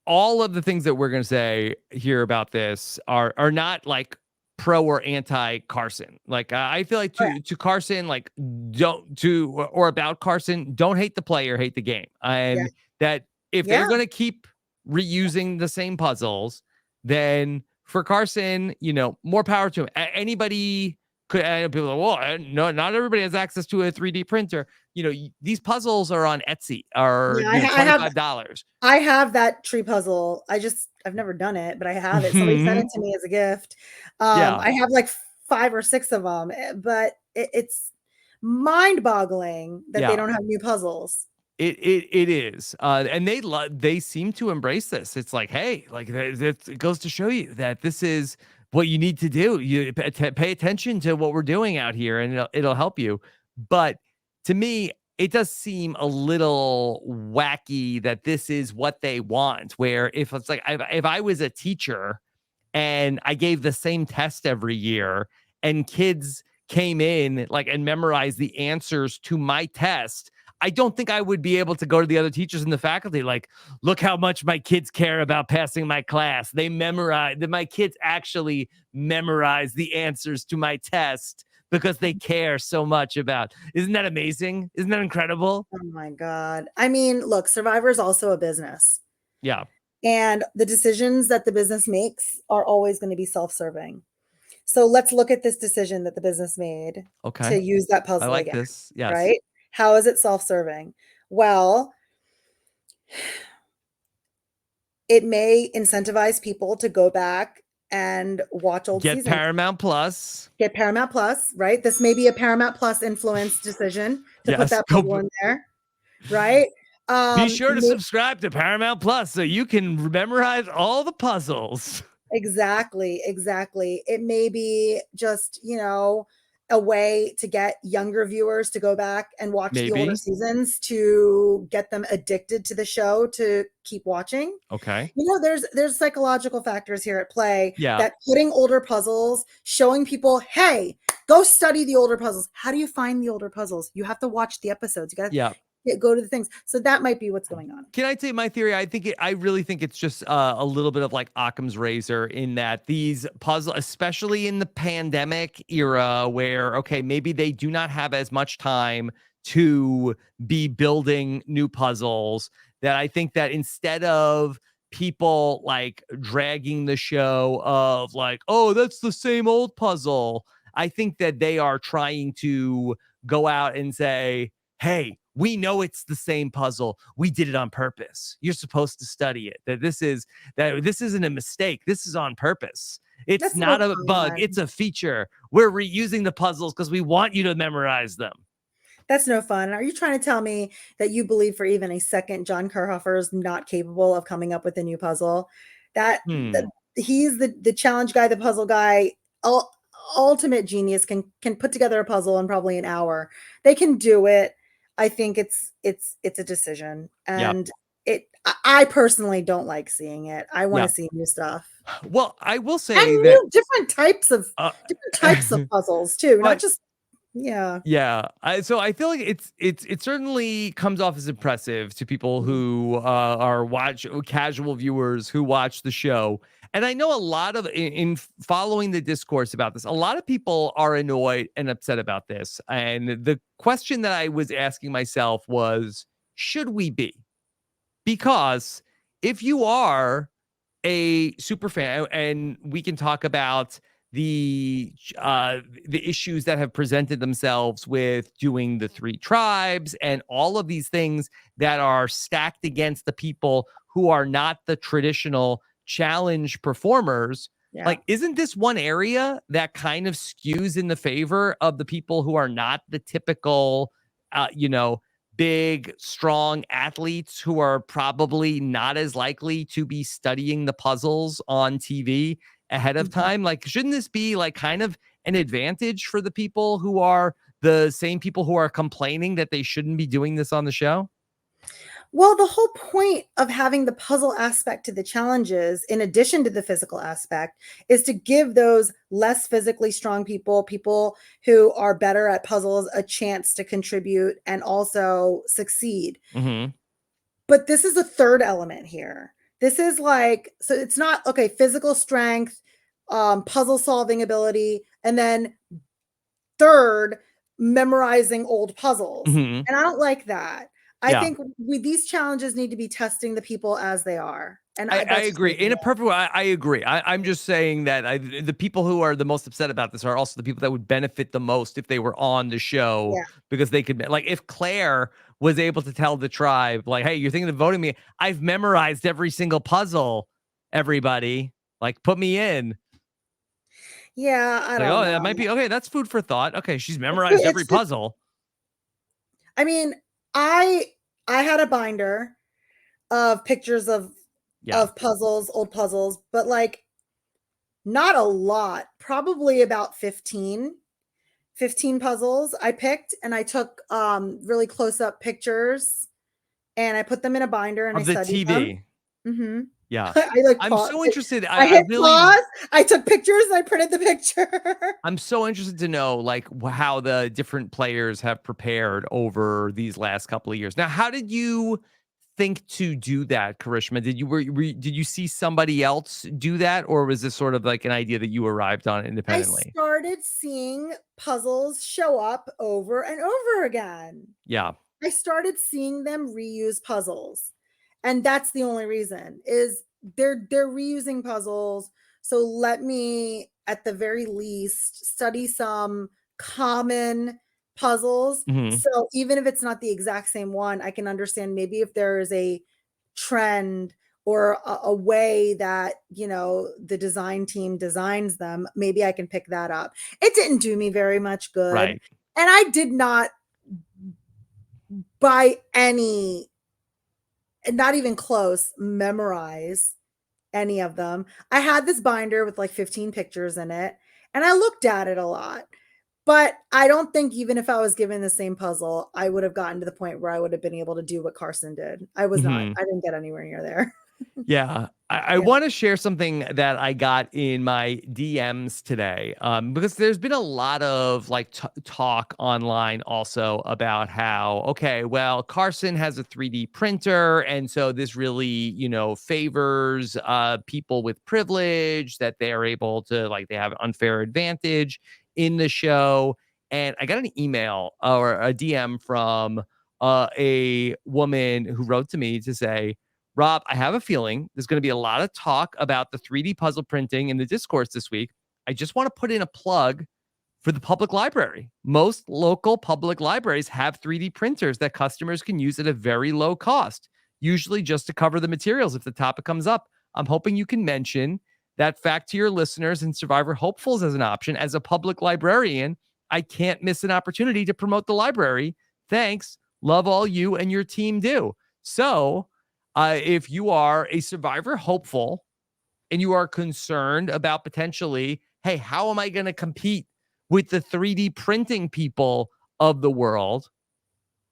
A: all of the things that we're going to say here about this are not like pro or anti Carson. Like, I feel like to Carson, like or about Carson, don't hate the player, hate the game. And that if they're going to keep reusing the same puzzles, then for Carson, more power to him. Anybody And people are, well, no, not everybody has access to a 3D printer. These puzzles are on Etsy, are
B: Yeah,
A: $25.
B: I have that tree puzzle. I've never done it, but I have it. Somebody sent it to me as a gift.
A: Yeah.
B: I have like 5 or 6 of them, but it's mind-boggling that they don't have new puzzles.
A: It is, and they seem to embrace this. It's like, hey, like it goes to show you that this is what you need to do. You pay attention to what we're doing out here, and it'll help you. But to me, it does seem a little wacky that this is what they want. Where if it's like if I was a teacher and I gave the same test every year, and kids came in and memorized the answers to my test, I don't think I would be able to go to the other teachers in the faculty like, look how much my kids care about passing my class. They memorize that my kids actually memorize the answers to my test because they care so much about. Isn't that amazing? Isn't that incredible?
B: Oh my God. I mean, look, Survivor is also a business.
A: Yeah.
B: And the decisions that the business makes are always going to be self-serving. So let's look at this decision that the business made to use that puzzle
A: I like
B: again.
A: this. Yes.
B: Right? How is it self-serving? Well, it may incentivize people to go back and watch old seasons.
A: Paramount Plus.
B: Get Paramount Plus, right? This may be a Paramount Plus influence decision to put that puzzle in there, right?
A: Be sure to subscribe to Paramount Plus so you can memorize all the puzzles.
B: Exactly. It may be just, a way to get younger viewers to go back and watch the older seasons to get them addicted to the show to keep watching.
A: Okay.
B: There's psychological factors here at play
A: that
B: putting older puzzles, showing people, hey, go study the older puzzles. How do you find the older puzzles? You have to watch the episodes. You got to go to the things. So that might be what's going on.
A: Can I tell you my theory? I really think it's just a little bit of like Occam's razor in that these puzzles, especially in the pandemic era where, okay, maybe they do not have as much time to be building new puzzles, that I think that instead of people like dragging the show of like, oh, that's the same old puzzle, I think that they are trying to go out and say, hey, we know it's the same puzzle. We did it on purpose. You're supposed to study it. This isn't a mistake. This is on purpose. It's not a bug. It's a feature. We're reusing the puzzles because we want you to memorize them.
B: That's no fun. Are you trying to tell me that you believe for even a second John Kerhofer is not capable of coming up with a new puzzle? That he's the challenge guy, the puzzle guy, ultimate genius, can put together a puzzle in probably an hour. They can do it. I think it's a decision, and I personally don't like seeing it. I want to see new stuff.
A: Well, I will say
B: that different types of puzzles too, not just
A: so I feel like it certainly comes off as impressive to people who are casual viewers who watch the show. And I know a lot of in following the discourse about this, a lot of people are annoyed and upset about this. And the question that I was asking myself was, should we be? Because if you are a super fan, and we can talk about the issues that have presented themselves with doing the 3 tribes and all of these things that are stacked against the people who are not the traditional challenge performers. Like, isn't this one area that kind of skews in the favor of the people who are not the typical, big, strong athletes who are probably not as likely to be studying the puzzles on TV ahead of time? Like, shouldn't this be like kind of an advantage for the people who are the same people who are complaining that they shouldn't be doing this on the show?
B: Well, the whole point of having the puzzle aspect to the challenges, in addition to the physical aspect, is to give those less physically strong people who are better at puzzles, a chance to contribute and also succeed.
A: Mm-hmm.
B: But this is a third element here. This is like, so it's not, okay, physical strength, puzzle solving ability, and then third, memorizing old puzzles.
A: Mm-hmm.
B: And I don't like that. I think these challenges need to be testing the people as they are. And
A: I
B: that's
A: agree.
B: freaking
A: In a
B: out.
A: perfect way, I agree. I'm just saying that the people who are the most upset about this are also the people that would benefit the most if they were on the show,
B: Yeah.
A: because they could, like, if Claire was able to tell the tribe, like, hey, you're thinking of voting me, I've memorized every single puzzle, everybody, like, put me in.
B: Yeah, I
A: Like,
B: don't
A: oh,
B: know.
A: that might be okay. That's food for thought. Okay, she's memorized every
B: It's just,
A: puzzle.
B: I mean, I had a binder of pictures of
A: Yeah.
B: puzzles, old puzzles, but like not a lot, probably about 15 puzzles I picked, and I took really close up pictures and I put them in a binder and I
A: Of the
B: studied them.
A: TV.
B: Hmm.
A: Yeah.
B: I like
A: I'm
B: pause.
A: so interested.
B: I
A: I
B: hit
A: really
B: pause. I took pictures and I printed the picture.
A: I'm so interested to know, like, how the different players have prepared over these last couple of years. Now, how did you think to do that, Karishma? Did did you see somebody else do that, or was this sort of like an idea that you arrived on
B: I
A: independently?
B: started seeing puzzles show up over and over again.
A: Yeah.
B: I started seeing them reuse puzzles. And that's the only reason is they're reusing puzzles. So let me at the very least study some common puzzles.
A: Hmm.
B: So even if it's not the exact same one, I can understand maybe if there is a trend or a way that, you know, the design team designs them, maybe I can pick that up. It didn't do me very much good.
A: Right.
B: And I did not by any, not even close, memorize any of them. I had this binder with like 15 pictures in it, and I looked at it a lot. But I don't think even if I was given the same puzzle, I would have gotten to the point where I would have been able to do what Carson did. I was not.
A: Hmm.
B: I didn't get anywhere near there.
A: Yeah, I
B: Yeah.
A: want to share something that I got in my DMs today, because there's been a lot of like talk online also about how, okay, well, Carson has a 3D printer, and so this really, favors people with privilege, that they are able to, like, they have an unfair advantage in the show. And I got an email or a DM from a woman who wrote to me to say, Rob, I have a feeling there's going to be a lot of talk about the 3D puzzle printing in the discourse this week. I just want to put in a plug for the public library. Most local public libraries have 3D printers that customers can use at a very low cost, usually just to cover the materials if the topic comes up. I'm hoping you can mention that fact to your listeners and Survivor hopefuls as an option. As a public librarian, I can't miss an opportunity to promote the library. Thanks. Love all you and your team do. So, if you are a Survivor hopeful and you are concerned about potentially, hey, how am I going to compete with the 3D printing people of the world?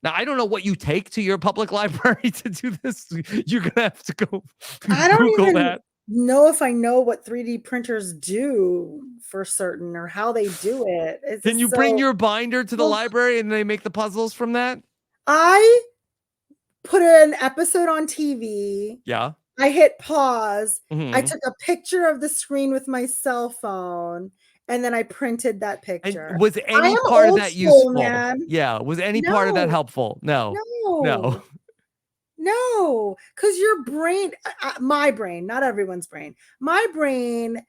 A: Now, I don't know what you take to your public library to do this. You're going to have to go
B: I don't
A: Google
B: even
A: that.
B: know if I know what 3D printers do for certain or how they do it. It's
A: Can
B: just
A: you bring
B: so.
A: your binder to the
B: Well,
A: library and they make the puzzles from that?
B: I put an episode on TV.
A: Yeah.
B: I hit pause. I
A: Hmm.
B: took a picture of the screen with my cell phone, and then I printed that
A: And
B: picture.
A: was
B: I
A: any
B: am
A: part of
B: old
A: that
B: school,
A: useful?
B: man.
A: Yeah. Was any part of that
B: No,
A: helpful? No. No.
B: no, no, because your brain, my brain, not everyone's brain, my brain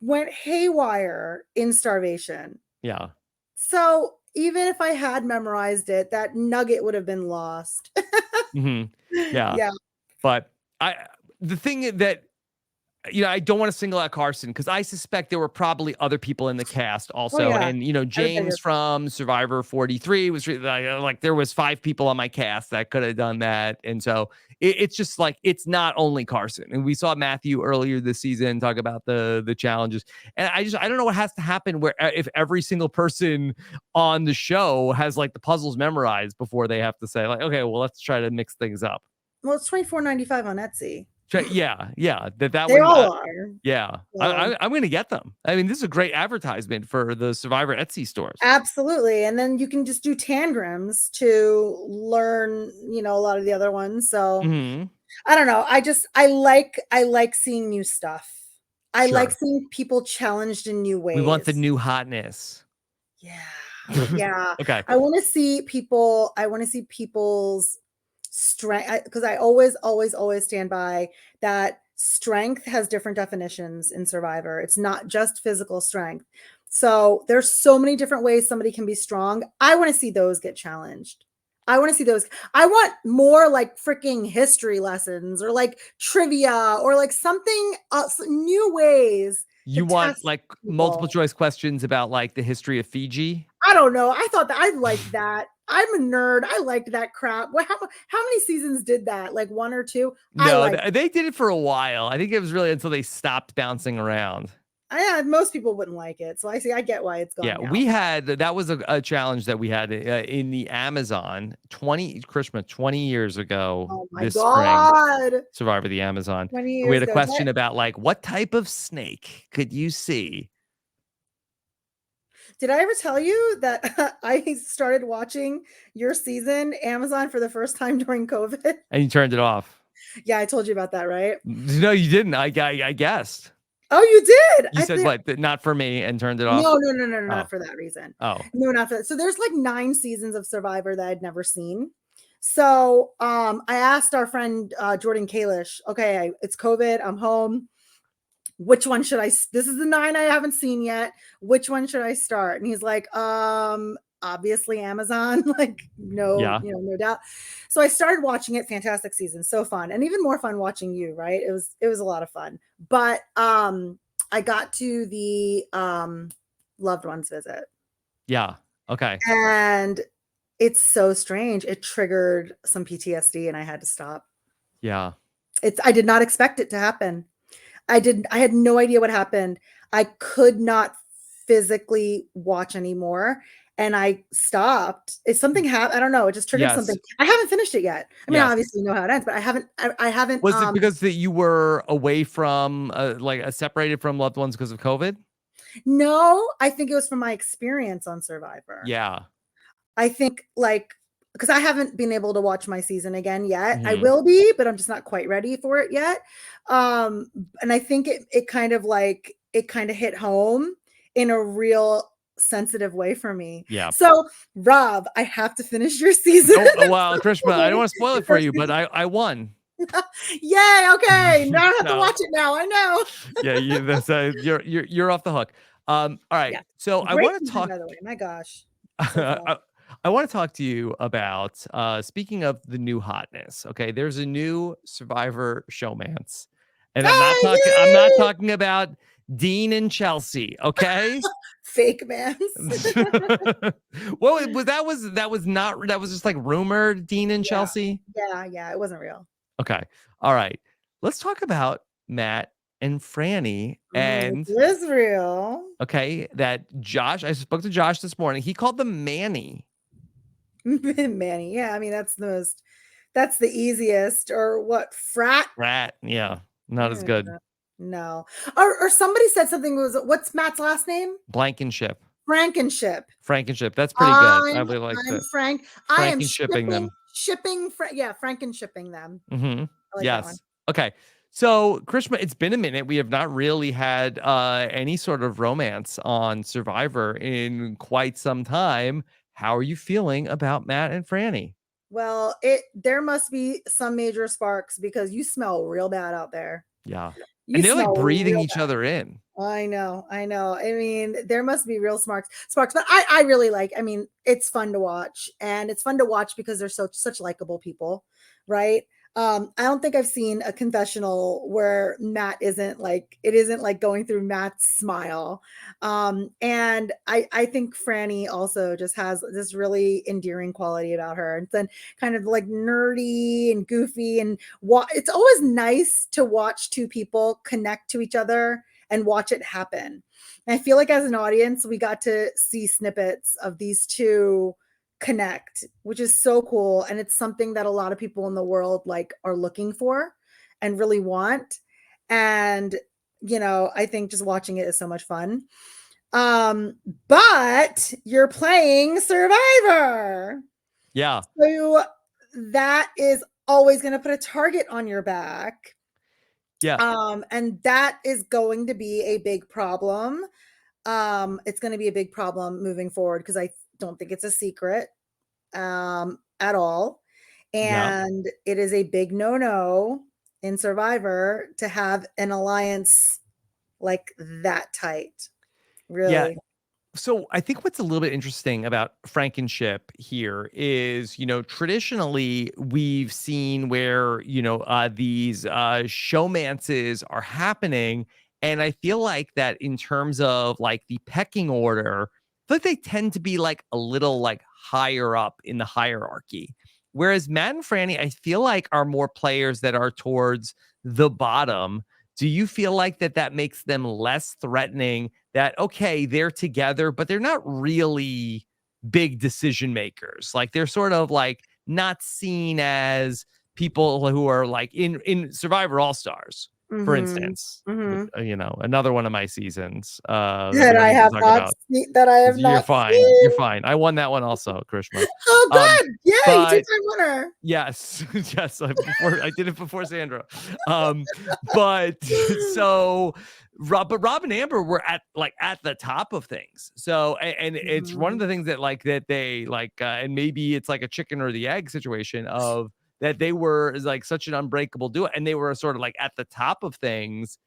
B: went haywire in starvation.
A: Yeah.
B: So even if I had memorized it, that nugget would have been lost.
A: Hmm. Yeah.
B: Yeah.
A: But the thing that, I don't want to single out Carson because I suspect there were probably other people in the cast
B: Oh,
A: also.
B: yeah.
A: And,
B: Everybody
A: James
B: was.
A: from Survivor 43 was like there was 5 people on my cast that could have done that. And so it's just like, it's not only Carson. And we saw Matthew earlier this season talk about the challenges. And I don't know what has to happen where if every single person on the show has like the puzzles memorized before they have to say like, okay, well, let's try to mix things up.
B: Well, it's $24.95 on Etsy.
A: Yeah, that
B: They
A: one.
B: all are.
A: Yeah,
B: So,
A: I'm going to get them. I mean, this is a great advertisement for the Survivor Etsy stores.
B: absolutely. And then you can just do tangrams to learn, a lot of the other ones. So
A: Hmm.
B: I don't know. I like seeing new stuff. I like
A: Sure.
B: seeing people challenged in new
A: We want the
B: ways.
A: new hotness.
B: Yeah. Yeah.
A: Okay.
B: I want to see people's strength because I always stand by that strength has different definitions in Survivor. It's not just physical strength. So there's so many different ways somebody can be strong. I want to see those get challenged. I want to see those. I want more like freaking history lessons or like trivia or like something new ways to
A: You want
B: test
A: like multiple
B: people.
A: choice questions about like the history of Fiji?
B: I don't know. I thought that I liked that. I'm a nerd. I liked that crap. How many seasons did that? Like 1 or 2? I
A: No,
B: liked.
A: they did it for a while. I think it was really until they stopped bouncing around.
B: Most people wouldn't like it. So I get why it's gone
A: Yeah,
B: now.
A: we had that was a challenge that we had in the Amazon 20 years ago
B: Oh my
A: this spring.
B: God.
A: Survivor the Amazon.
B: 20
A: We
B: years
A: had a
B: ago.
A: question about like what type of snake could you see?
B: Did I ever tell you that I started watching your season Amazon for the first time during COVID?
A: And you turned it off.
B: Yeah, I told you about that, right?
A: No, you didn't. I guessed.
B: Oh, you did.
A: You
B: I
A: said
B: think
A: what? Not for me, and turned it off.
B: no,
A: Oh,
B: not for that reason.
A: oh,
B: No, not for that. So there's like 9 seasons of Survivor that I'd never seen. So I asked our friend Jordan Kalish, okay, it's COVID, I'm home. Which one should I? This is the 9 I haven't seen yet. Which one should I start? And he's like, obviously Amazon. Like, no,
A: yeah,
B: no doubt. So I started watching it. Fantastic season, so fun, and even more fun watching you. Right? It was a lot of fun. But I got to the loved ones visit,
A: yeah. Okay.
B: and it's so strange. It triggered some PTSD, and I had to stop.
A: Yeah.
B: I did not expect it to happen. I had no idea what happened. I could not physically watch anymore. And I stopped. If something happened, I don't know. It just triggered something.
A: Yes.
B: I haven't finished it yet. I mean,
A: Yes.
B: obviously you know how it ends, but I haven't.
A: Was it because that you were away from separated from loved ones because of COVID?
B: No, I think it was from my experience on Survivor.
A: Yeah.
B: I think because I haven't been able to watch my season again yet. I
A: Mhm.
B: will be, but I'm just not quite ready for it yet. And I think it kind of hit home in a real sensitive way for me.
A: Yeah.
B: So, Rob, I have to finish your season.
A: Oh, well, Karishma, I don't want to spoil it for you, but I won.
B: Yay! Okay, now I have to
A: No.
B: watch it now. I know.
A: Yeah, that's you're off the hook. All right.
B: Yeah.
A: So I
B: Great
A: want to
B: season,
A: talk.
B: by the way. My gosh. So fun.
A: I want to talk to you about speaking of the new hotness. Okay, there's a new Survivor showmance, and I'm not
B: Yay!
A: talking about Dean and Chelsea. Okay,
B: Fake man.
A: well, that was just like rumored Dean and Chelsea.
B: Yeah, it wasn't real.
A: Okay, all right. Let's talk about Matt and Franny and.
B: It was real.
A: Okay, that Josh. I spoke to Josh this morning. He called them Manny.
B: Manny. Yeah, I mean that's the easiest. Or what? Frat?
A: Rat. Yeah, not as good.
B: No. Or somebody said something what's Matt's last name?
A: Blankenship.
B: Frankenship.
A: Frankenship. That's pretty good. I really like
B: I'm
A: that.
B: Frank. I am
A: Frankenshipping them.
B: Frankenshipping them.
A: Mm-hmm.
B: I like that one.
A: Yes. Okay. So, Karishma, it's been a minute. We have not really had any sort of romance on Survivor in quite some time. How are you feeling about Matt and Franny?
B: Well, there must be some major sparks because you smell real bad out there.
A: Yeah.
B: You
A: And they're like
B: smell
A: breathing
B: real
A: each
B: bad.
A: other in.
B: I know. I mean, there must be real sparks, but I really I mean, it's fun to watch, and it's fun to watch because they're such likable people, right? I don't think I've seen a confessional where Matt isn't like going through Matt's smile. And I think Franny also just has this really endearing quality about her, and then kind of like nerdy and goofy, and it's always nice to watch two people connect to each other and watch it happen. And I feel like as an audience, we got to see snippets of these two connect, which is so cool. And it's something that a lot of people in the world are looking for and really want. And, I think just watching it is so much fun. But you're playing Survivor.
A: Yeah.
B: So that is always going to put a target on your back.
A: Yeah.
B: And that is going to be a big problem. It's going to be a big problem moving forward because I don't think it's a secret at all. And it is a big no-no in Survivor to have an alliance like that tight. Really.
A: Yeah. So I think what's a little bit interesting about Frankenship here is, traditionally we've seen where, these showmances are happening. And I feel like that in terms of like the pecking order, I feel like they tend to be like a little like higher up in the hierarchy. Whereas Matt and Franny, I feel like are more players that are towards the bottom. Do you feel like that makes them less threatening? That, okay, they're together, but they're not really big decision makers. Like they're sort of like not seen as people who are like in Survivor All Stars, for instance. Another one of my seasons that we
B: That
A: don't
B: I
A: need to
B: have
A: talk
B: not
A: about.
B: seen. That I have
A: You're
B: not
A: fine.
B: seen.
A: You're fine. I won that one also, Karishma.
B: Oh, good! Yay,
A: but
B: two-time winner.
A: yes, yes. I did it before Sandra. But so Rob and Amber were at the top of things. So and it's one of the things that like that they like, and maybe it's like a chicken or the egg situation of that they were like such an unbreakable duo, and they were sort of like at the top of things,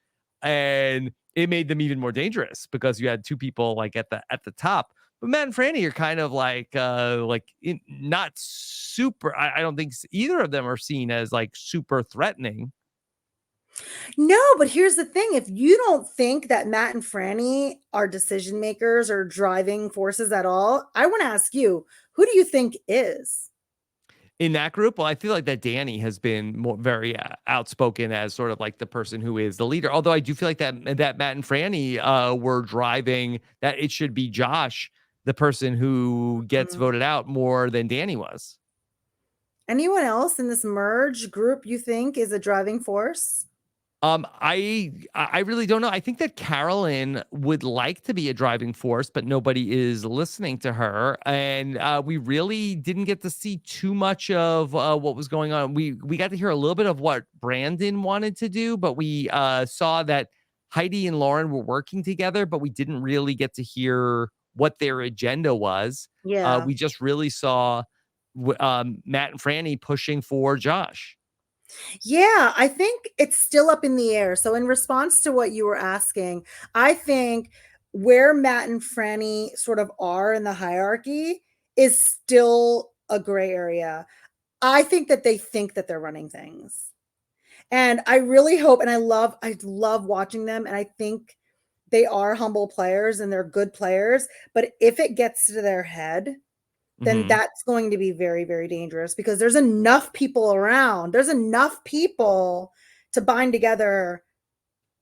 A: and it made them even more dangerous because you had two people like at the top. But Matt and Franny are kind of like not super. I don't think either of them are seen as like super threatening.
B: No, but here's the thing. If you don't think that Matt and Franny are decision makers or driving forces at all, I want to ask you, who do you think is?
A: In that group, well, I feel like that Danny has been very outspoken as sort of like the person who is the leader. Although I do feel like that Matt and Franny were driving that it should be Josh, the person who gets voted out, more than Danny was.
B: Anyone else in this merge group you think is a driving force?
A: I really don't know. I think that Carolyn would like to be a driving force, but nobody is listening to her, and we really didn't get to see too much of what was going on. We got to hear a little bit of what Brandon wanted to do, but we saw that Heidi and Lauren were working together, but we didn't really get to hear what their agenda was.
B: Yeah.
A: We just really saw Matt and Franny pushing for Josh.
B: Yeah, I think it's still up in the air. So, in response to what you were asking, I think where Matt and Franny sort of are in the hierarchy is still a gray area. I think that they think that they're running things. And I really hope, and I love watching them. And I think they are humble players and they're good players. But if it gets to their head, then that's going to be very, very dangerous because there's enough people around. There's enough people to bind together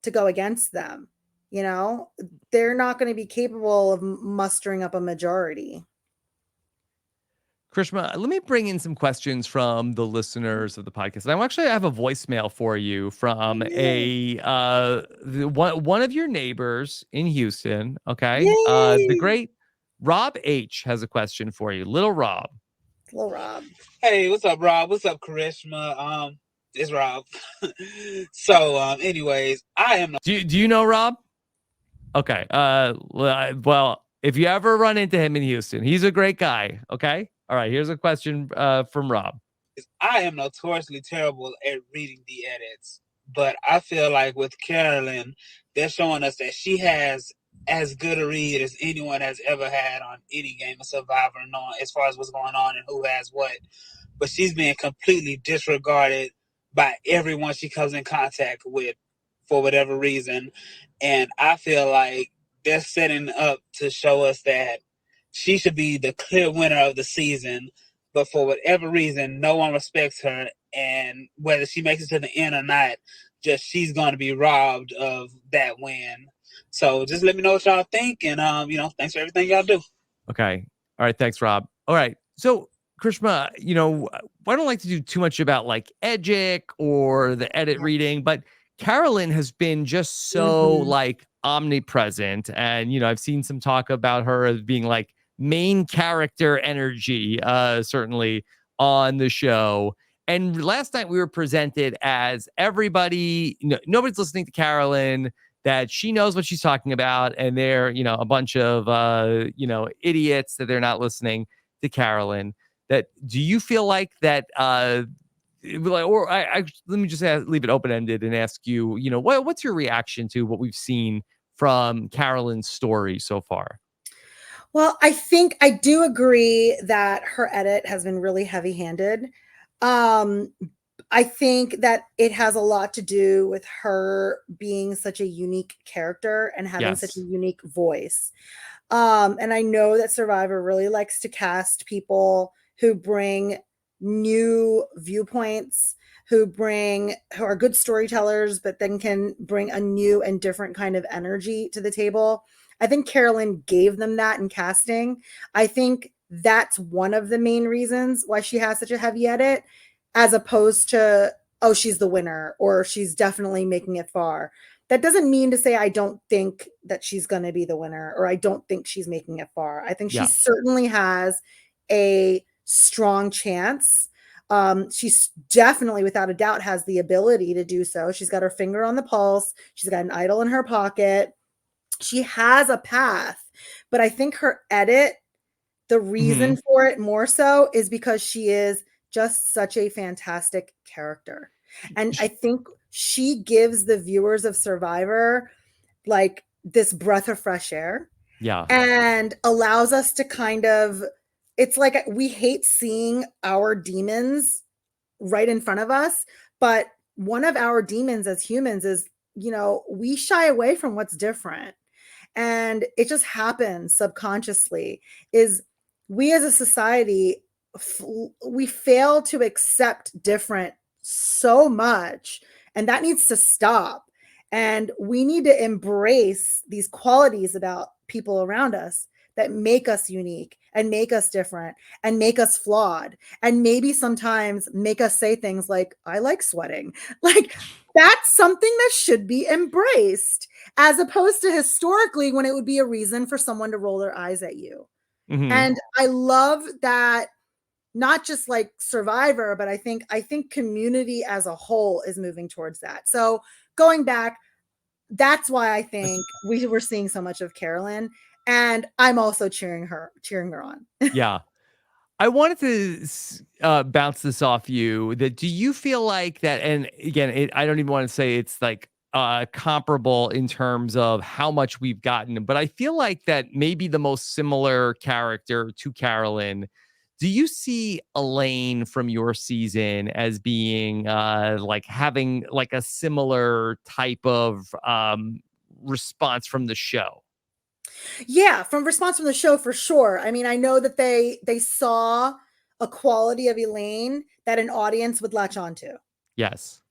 B: to go against them. They're not going to be capable of mustering up a majority.
A: Karishma, let me bring in some questions from the listeners of the podcast. And I have a voicemail for you from one of your neighbors in Houston. Okay. The great Rob H has a question for you. Little Rob.
D: Hey, what's up, Rob? What's up, Karishma? It's Rob. So, anyways, I am.
A: Do you know Rob? Okay. Well, if you ever run into him in Houston, he's a great guy. Okay. All right. Here's a question from Rob.
D: I am notoriously terrible at reading the edits, but I feel like with Carolyn, they're showing us that she has as good a read as anyone has ever had on any game of Survivor, knowing as far as what's going on and who has what. But she's being completely disregarded by everyone she comes in contact with for whatever reason. And I feel like they're setting up to show us that she should be the clear winner of the season, but for whatever reason, no one respects her. And whether she makes it to the end or not, just she's going to be robbed of that win. So just let me know what y'all think. And, thanks for everything y'all do.
A: Okay. All right. Thanks, Rob. All right. So, Karishma, I don't like to do too much about like Edgic or the edit reading, but Carolyn has been just so like omnipresent. And, I've seen some talk about her as being like main character energy, certainly on the show. And last night we were presented as everybody, nobody's listening to Carolyn, that she knows what she's talking about, and they're, a bunch of, idiots that they're not listening to Carolyn. That do you feel like that like, or let me just leave it open ended and ask you, what's your reaction to what we've seen from Carolyn's story so far?
B: Well, I think I do agree that her edit has been really heavy-handed. I think that it has a lot to do with her being such a unique character and having such a
A: Yes.
B: unique voice. And I know that Survivor really likes to cast people who bring new viewpoints, who are good storytellers, but then can bring a new and different kind of energy to the table. I think Carolyn gave them that in casting. I think that's one of the main reasons why she has such a heavy edit, as opposed to, oh, she's the winner or she's definitely making it far. That doesn't mean to say I don't think that she's going to be the winner or I don't think she's making it far. I think she certainly has a strong chance. She's definitely, without a doubt, has the ability to do so. She's got her finger on the pulse. She's got an idol in her pocket. She has a path, but I think her edit, the reason for it more so is because she is just such a fantastic character. And I think she gives the viewers of Survivor like this breath of fresh air.
A: Yeah.
B: And allows us to kind of, it's like we hate seeing our demons right in front of us, but one of our demons as humans is, we shy away from what's different. And it just happens subconsciously, is we as a society, we fail to accept different so much, and that needs to stop. And we need to embrace these qualities about people around us that make us unique and make us different and make us flawed, and maybe sometimes make us say things like, I like sweating. Like, that's something that should be embraced, as opposed to historically when it would be a reason for someone to roll their eyes at you. And I love that, not just like Survivor, but I think community as a whole is moving towards that. So going back, that's why I think we were seeing so much of Carolyn, and I'm also cheering her on.
A: Yeah. I wanted to bounce this off you. That do you feel like that? And again, I don't even want to say it's like comparable in terms of how much we've gotten, but I feel like that maybe the most similar character to Carolyn. Do you see Elaine from your season as being like having like a similar type of response from the show?
B: Yeah, from response from the show for sure. I mean, I know that they saw a quality of Elaine that an audience would latch onto.
A: Yes.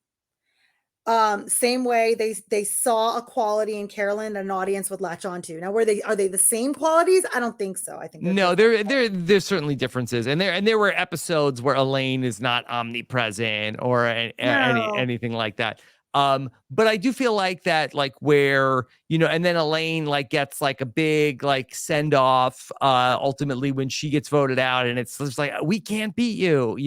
B: Same way they saw a quality in Carolyn that an audience would latch onto. Now, are they the same qualities? I don't think so. I think
A: no, there's certainly differences, and there were episodes where Elaine is not omnipresent or anything like that. But I do feel like that, like where, and then Elaine like gets like a big like send off ultimately when she gets voted out, and it's just like, we can't beat you,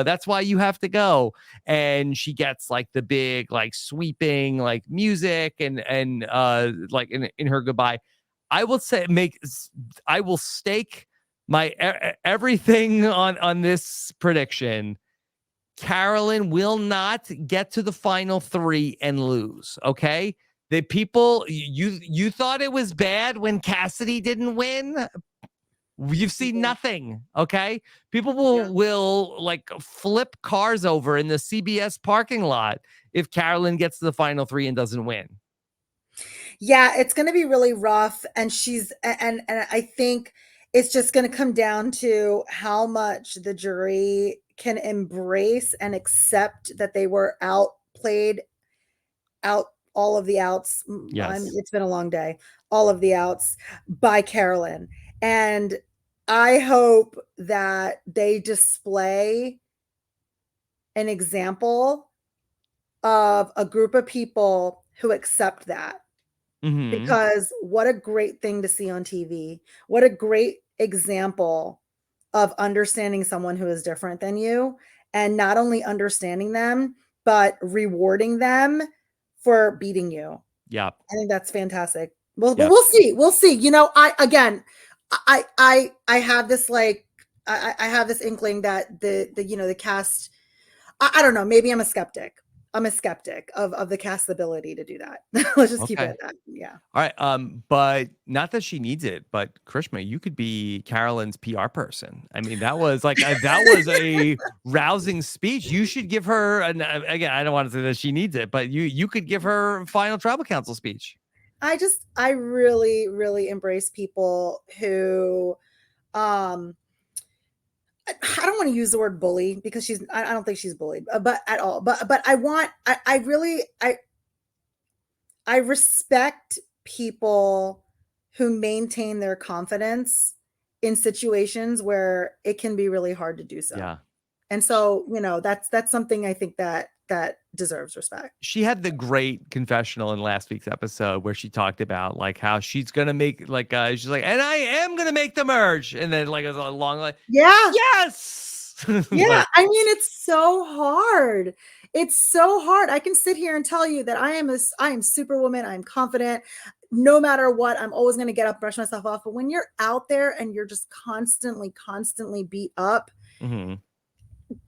A: that's why you have to go. And she gets like the big like sweeping like music and like in her goodbye. I will stake my everything on this prediction. Carolyn will not get to the final three and lose. Okay. The people, you thought it was bad when Cassidy didn't win. You've seen nothing. Okay. People will like flip cars over in the CBS parking lot if Carolyn gets to the final three and doesn't win.
B: Yeah, it's going to be really rough. And and I think it's just going to come down to how much the jury can embrace and accept that they were outplayed, all of the outs.
A: Yes.
B: It's been a long day. All of the outs by Carolyn. And I hope that they display an example of a group of people who accept that. Because what a great thing to see on TV. What a great example of understanding someone who is different than you, and not only understanding them, but rewarding them for beating you.
A: Yeah.
B: I think that's fantastic. Well, we'll see. We'll see. I have this like, I have this inkling that the cast, I don't know. Maybe I'm a skeptic. I'm a skeptic of the cast's ability to do that. Let's just keep it
A: Okay.
B: at that. Yeah.
A: All right. But not that she needs it, but Karishma, you could be Carolyn's PR person. I mean, that was like that was a rousing speech. You should give her again, I don't want to say that she needs it, but you could give her final tribal council speech.
B: I really, really embrace people who I don't want to use the word bully because I don't think she's bullied, but at all. But I really I respect people who maintain their confidence in situations where it can be really hard to do so.
A: Yeah.
B: And so, that's something I think that deserves respect.
A: She had the great confessional in last week's episode where she talked about like how she's gonna make like she's like, and I am gonna make the merge, and then like it was a long like,
B: Yeah.
A: yes.
B: Yeah. I mean, it's so hard. It's so hard. I can sit here and tell you that I am superwoman. I'm confident. No matter what, I'm always going to get up, brush myself off. But when you're out there and you're just constantly beat up,
A: Mhm.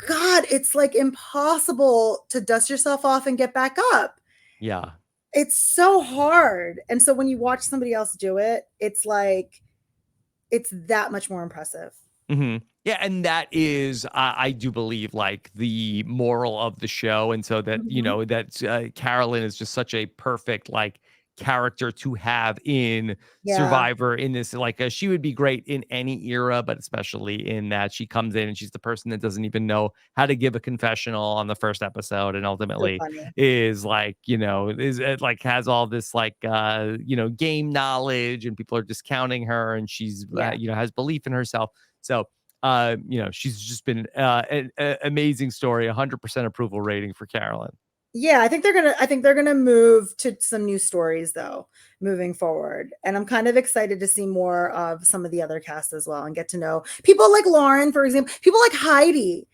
B: God, it's like impossible to dust yourself off and get back up.
A: Yeah.
B: It's so hard. And so when you watch somebody else do it, it's like, it's that much more impressive.
A: Mm-hmm. Yeah, and that is, I do believe, like the moral of the show, and so that that Carolyn is just such a perfect like character to have in Survivor. In this, like she would be great in any era, but especially in that she comes in and she's the person that doesn't even know how to give a confessional on the first episode, and ultimately is like is like has all this like game knowledge, and people are discounting her, and she's has belief in herself. So. She's just been an amazing story, 100% approval rating for Carolyn.
B: Yeah, I think they're gonna move to some new stories though, moving forward. And I'm kind of excited to see more of some of the other cast as well and get to know people like Lauren, for example, people like Heidi.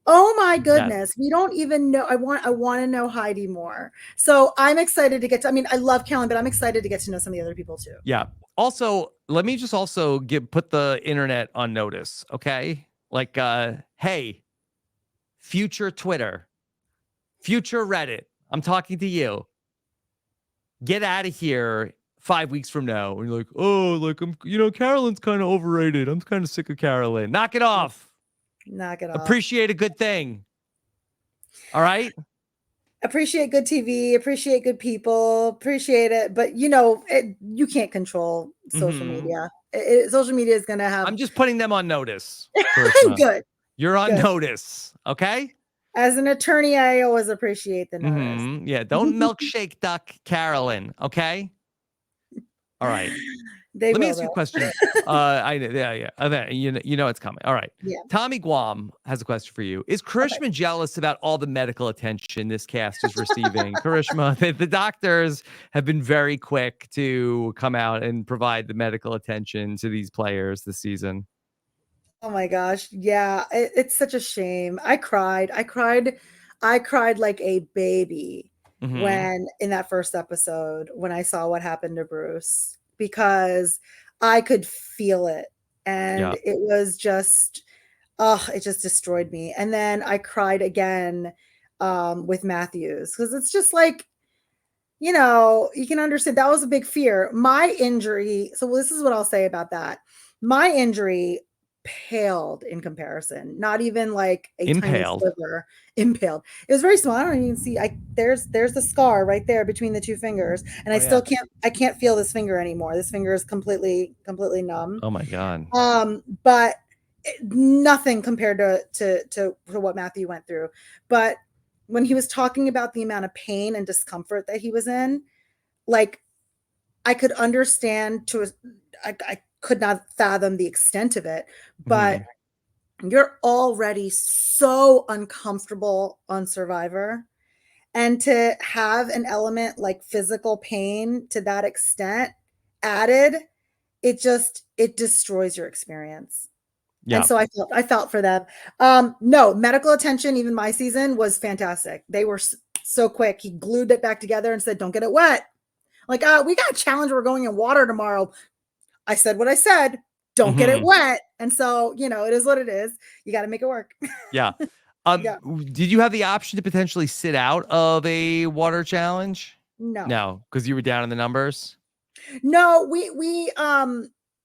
B: Oh my goodness. Yes. We don't even know. I want to know Heidi more. So I'm excited to I love Carolyn, but I'm excited to get to know some of the other people too.
A: Yeah. Also, let me just also put the internet on notice. Okay. Like, hey, future Twitter, future Reddit, I'm talking to you. Get out of here 5 weeks from now. And you're like, oh, like Carolyn's kind of overrated. I'm kind of sick of Carolyn. Knock it off.
B: Knock it off.
A: Appreciate a good thing. All right.
B: Appreciate good TV, appreciate good people, appreciate it. But you can't control social media. Social media is going to have.
A: I'm just putting them on notice.
B: Good.
A: You're on notice. Okay.
B: As an attorney, I always appreciate the notice.
A: Mm-hmm. Yeah. Don't milkshake duck Carolyn. Okay. All right. Let me ask you a question. It's coming. All right.
B: Yeah.
A: Tommy Guam has a question for you. Is Karishma jealous about all the medical attention this cast is receiving? Karishma, the doctors have been very quick to come out and provide the medical attention to these players this season.
B: Oh my gosh. Yeah. It's such a shame. I cried like a baby when in that first episode, when I saw what happened to Bruce. Because I could feel it. And it was just, it just destroyed me. And then I cried again with Matthews. Because it's just like, you can understand that was a big fear. My injury, so this is what I'll say about that. My injury paled in comparison, not even like a tiny sliver. Impaled. It was very small. I don't even see. There's the scar right there between the two fingers, and I still can't feel this finger anymore. This finger is completely numb.
A: Oh my god.
B: But nothing compared to what Matthew went through. But when he was talking about the amount of pain and discomfort that he was in, like I could understand I could not fathom the extent of it, but you're already so uncomfortable on Survivor, and to have an element like physical pain to that extent added, it destroys your experience. Yeah. And so I felt for them. No, medical attention, even my season, was fantastic. They were so quick. He glued it back together and said, don't get it wet. Like, we got a challenge. We're going in water tomorrow. I said what I said. Don't get it wet. And so, it is what it is. You got to make it work.
A: Yeah.
B: Yeah.
A: Did you have the option to potentially sit out of a water challenge?
B: No.
A: No, because you were down in the numbers.
B: No,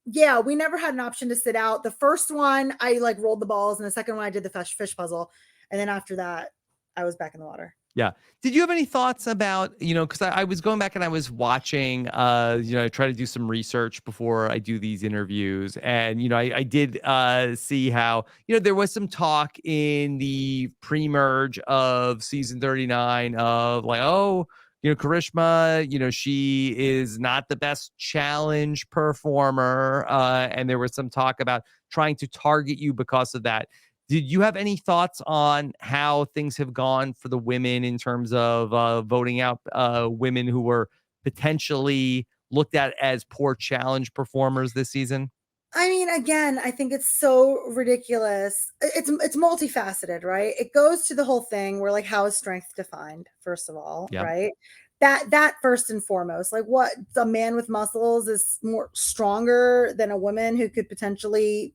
B: yeah, we never had an option to sit out. The first one, I like rolled the balls, and the second one, I did the fish puzzle, and then after that, I was back in the water.
A: Yeah. Did you have any thoughts about, because I was going back and I was watching, I try to do some research before I do these interviews. And, I did see how, there was some talk in the pre-merge of season 39 of like, oh, Karishma, she is not the best challenge performer. And there was some talk about trying to target you because of that. Did you have any thoughts on how things have gone for the women in terms of voting out women who were potentially looked at as poor challenge performers this season?
B: I mean, again, I think it's so ridiculous. It's multifaceted, right? It goes to the whole thing where like, how is strength defined, first of all,
A: Yeah.
B: right? That first and foremost, like what a man with muscles is more stronger than a woman who could potentially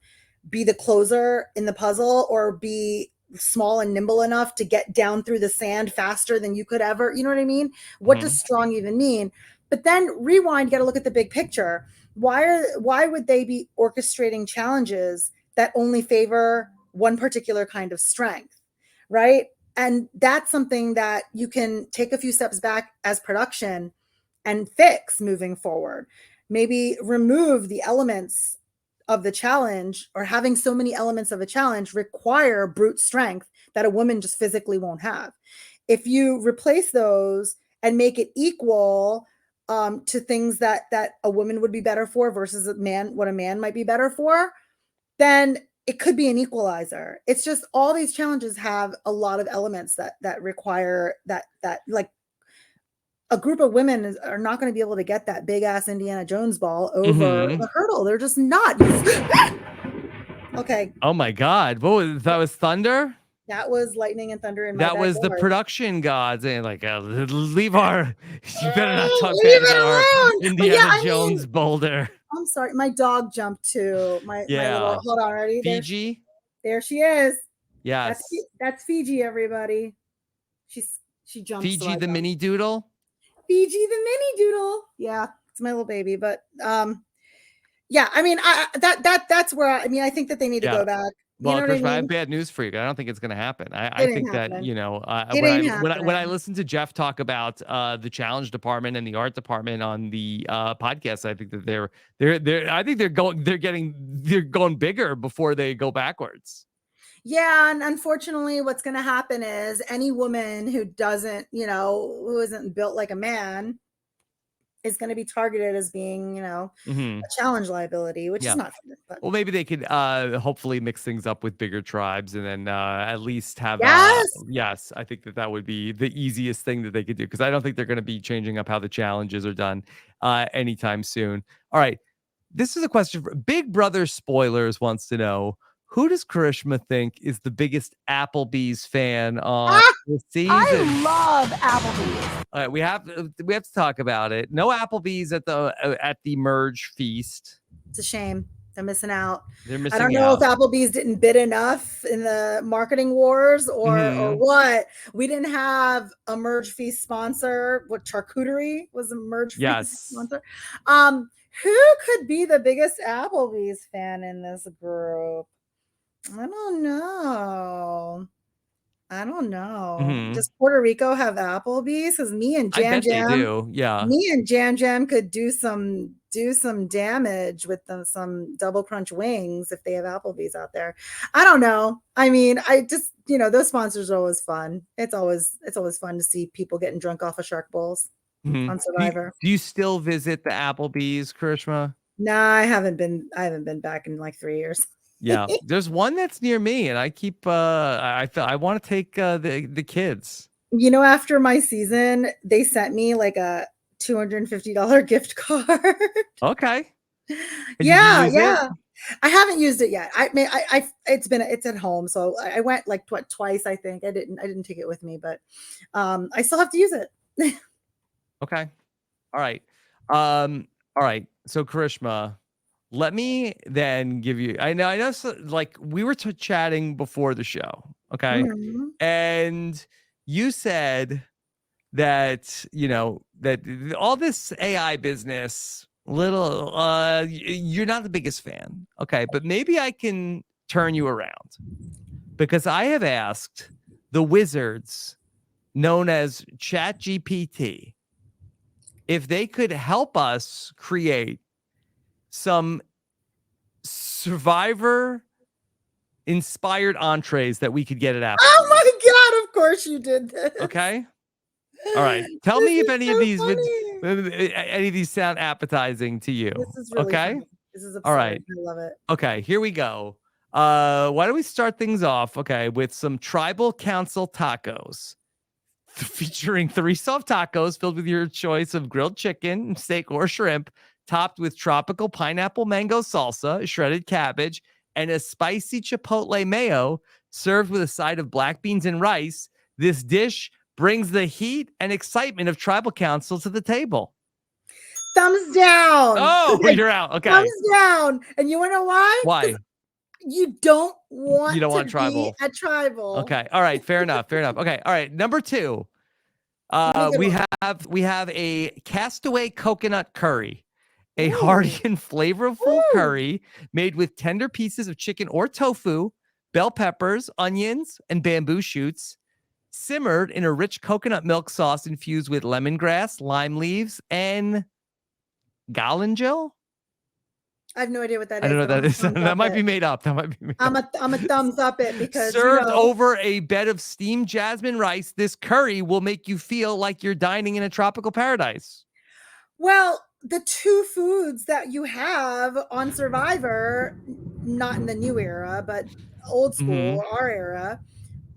B: be the closer in the puzzle or be small and nimble enough to get down through the sand faster than you could ever. You know what I mean? What does strong even mean? But then rewind, got to look at the big picture. Why would they be orchestrating challenges that only favor one particular kind of strength, right? And that's something that you can take a few steps back as production and fix moving forward. Maybe remove the elements of the challenge, or having so many elements of a challenge require brute strength that a woman just physically won't have. If you replace those and make it equal to things that a woman would be better for versus what a man might be better for, then it could be an equalizer. It's just all these challenges have a lot of elements that require that like a group of women are not going to be able to get that big ass Indiana Jones ball over the hurdle. They're just not. Okay.
A: Oh my God. What was that? Was thunder?
B: That was lightning and thunder in my
A: That was the
B: backyard.
A: production gods and like, leave our, you better not talk
B: Leave
A: bad
B: it
A: about our
B: alone.
A: Indiana Jones boulder.
B: I'm sorry. My dog jumped too. My little, hold on, ready?
A: Fiji?
B: There she is.
A: Yes.
B: That's Fiji, everybody. She jumps.
A: Fiji the mini doodle?
B: Fiji the mini doodle. Yeah, it's my little baby. But yeah, I mean, that's where I think that they need to go back.
A: Well,
B: you know
A: Chris,
B: what I mean?
A: I have bad news for you. I don't think it's going to happen. I think that, when I listen to Jeff talk about the challenge department and the art department on the podcast, I think that they're going bigger before they go backwards.
B: Yeah, and unfortunately, what's going to happen is any woman who who isn't built like a man is going to be targeted as being, a challenge liability, which is not fair. But.
A: Well, maybe they could hopefully mix things up with bigger tribes and then at least have.
B: Yes,
A: I think that would be the easiest thing that they could do, because I don't think they're going to be changing up how the challenges are done anytime soon. All right. This is a question for Big Brother Spoilers wants to know, who does Karishma think is the biggest Applebee's fan on this season?
B: I love Applebee's.
A: All right, we have to talk about it. No Applebee's at the merge feast.
B: It's a shame. They're missing out.
A: I
B: don't know if Applebee's didn't bid enough in the marketing wars or what. We didn't have a merge feast sponsor. What, charcuterie was a merge feast sponsor? Who could be the biggest Applebee's fan in this group? I don't know. Does Puerto Rico have Applebee's? Because me and Jam Jam,
A: they do. Yeah.
B: Me and Jam Jam could do some damage with some double crunch wings if they have Applebee's out there. I don't know. I mean, I just those sponsors are always fun. It's always fun to see people getting drunk off of shark bowls on Survivor.
A: Do you still visit the Applebee's, Karishma?
B: No, I haven't been back in like 3 years.
A: Yeah, there's one that's near me, and I keep I want to take the kids.
B: After my season, they sent me like a $250 gift card.
A: Okay.
B: Yeah. I haven't used it yet. It's at home, so I went like twice. I think I didn't take it with me, but I still have to use it.
A: Okay. All right. All right. So Karishma, let me then give you. I know. So, like we were chatting before the show, Okay.
B: Mhm.
A: And you said that, that all this AI business, you're not the biggest fan. Okay. But maybe I can turn you around because I have asked the wizards known as ChatGPT if they could help us create some Survivor inspired entrees that we could get at Applebee.
B: Oh my God, of course you did this.
A: Okay. All right. Tell
B: This
A: me if
B: is
A: any of
B: so
A: these
B: funny.
A: sound appetizing to you.
B: This is really
A: Okay.
B: funny. This is
A: All
B: absurd.
A: right.
B: I love it.
A: Okay. Here we go. Why don't we start things off? Okay, with some tribal council tacos. Featuring 3 soft tacos filled with your choice of grilled chicken, steak, or shrimp, topped with tropical pineapple mango salsa, shredded cabbage, and a spicy chipotle mayo, served with a side of black beans and rice. This dish brings the heat and excitement of tribal council to the table.
B: Thumbs down.
A: Oh, you're out. Okay.
B: Thumbs down. And you want to know why? 'Cause
A: Why?
B: you don't want
A: You don't want
B: to
A: tribal.
B: be a tribal.
A: Okay. All right. Fair enough. Fair enough. Okay. All right. Number 2. We have a castaway coconut curry, a hearty and flavorful curry made with tender pieces of chicken or tofu, bell peppers, onions, and bamboo shoots, simmered in a rich coconut milk sauce infused with lemongrass, lime leaves, and galangal.
B: I have no idea what that is.
A: I don't know what that is. That might be
B: it.
A: made up. That might be made
B: I'm
A: up.
B: a thumbs up it because
A: served over a bed of steamed jasmine rice. This curry will make you feel like you're dining in a tropical paradise.
B: Well, the 2 foods that you have on Survivor, not in the new era, but old school, our era,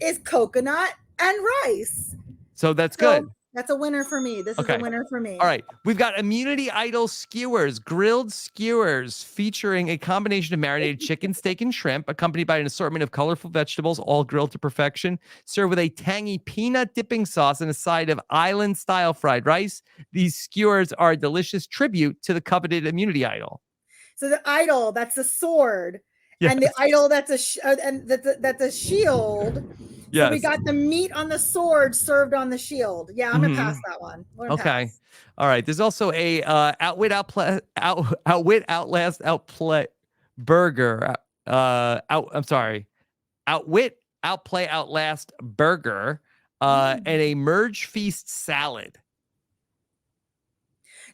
B: is coconut and rice.
A: So that's good.
B: That's a winner for me. This is a winner for me.
A: All right. We've got Immunity Idol skewers, grilled skewers featuring a combination of marinated chicken, steak, and shrimp, accompanied by an assortment of colorful vegetables, all grilled to perfection, served with a tangy peanut dipping sauce and a side of island-style fried rice. These skewers are a delicious tribute to the coveted Immunity Idol.
B: So the idol, that's a sword.
A: Yes.
B: And the idol, that's that's a shield.
A: Yes.
B: So we got the meat on the sword served on the shield. Yeah, I'm gonna pass that one.
A: Okay.
B: Pass.
A: All right. There's also a outwit, outlast, outplay burger. Outwit, outplay, outlast burger. And a merge feast salad.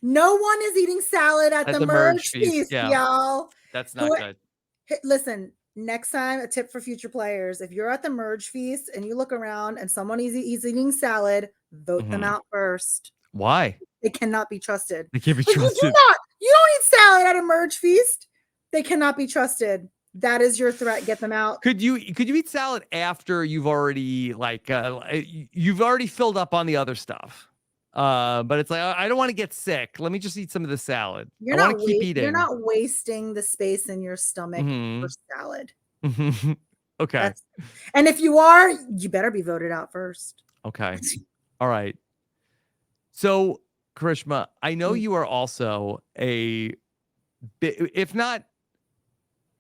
B: No one is eating salad at the merge feast, y'all.
A: That's not good.
B: Listen, next time, a tip for future players: if you're at the merge feast and you look around and someone is eating salad, vote them out first.
A: Why?
B: They cannot be trusted.
A: They can't be trusted.
B: You don't eat salad at a merge feast. They cannot be trusted. That is your threat. Get them out.
A: Could you eat salad after you've already you've already filled up on the other stuff? But it's like, I don't want to get sick. Let me just eat some of the salad. I want to keep eating.
B: You're not wasting the space in your stomach for salad.
A: Okay.
B: And if you are, you better be voted out first.
A: Okay. All right. So, Karishma, I know you are also if not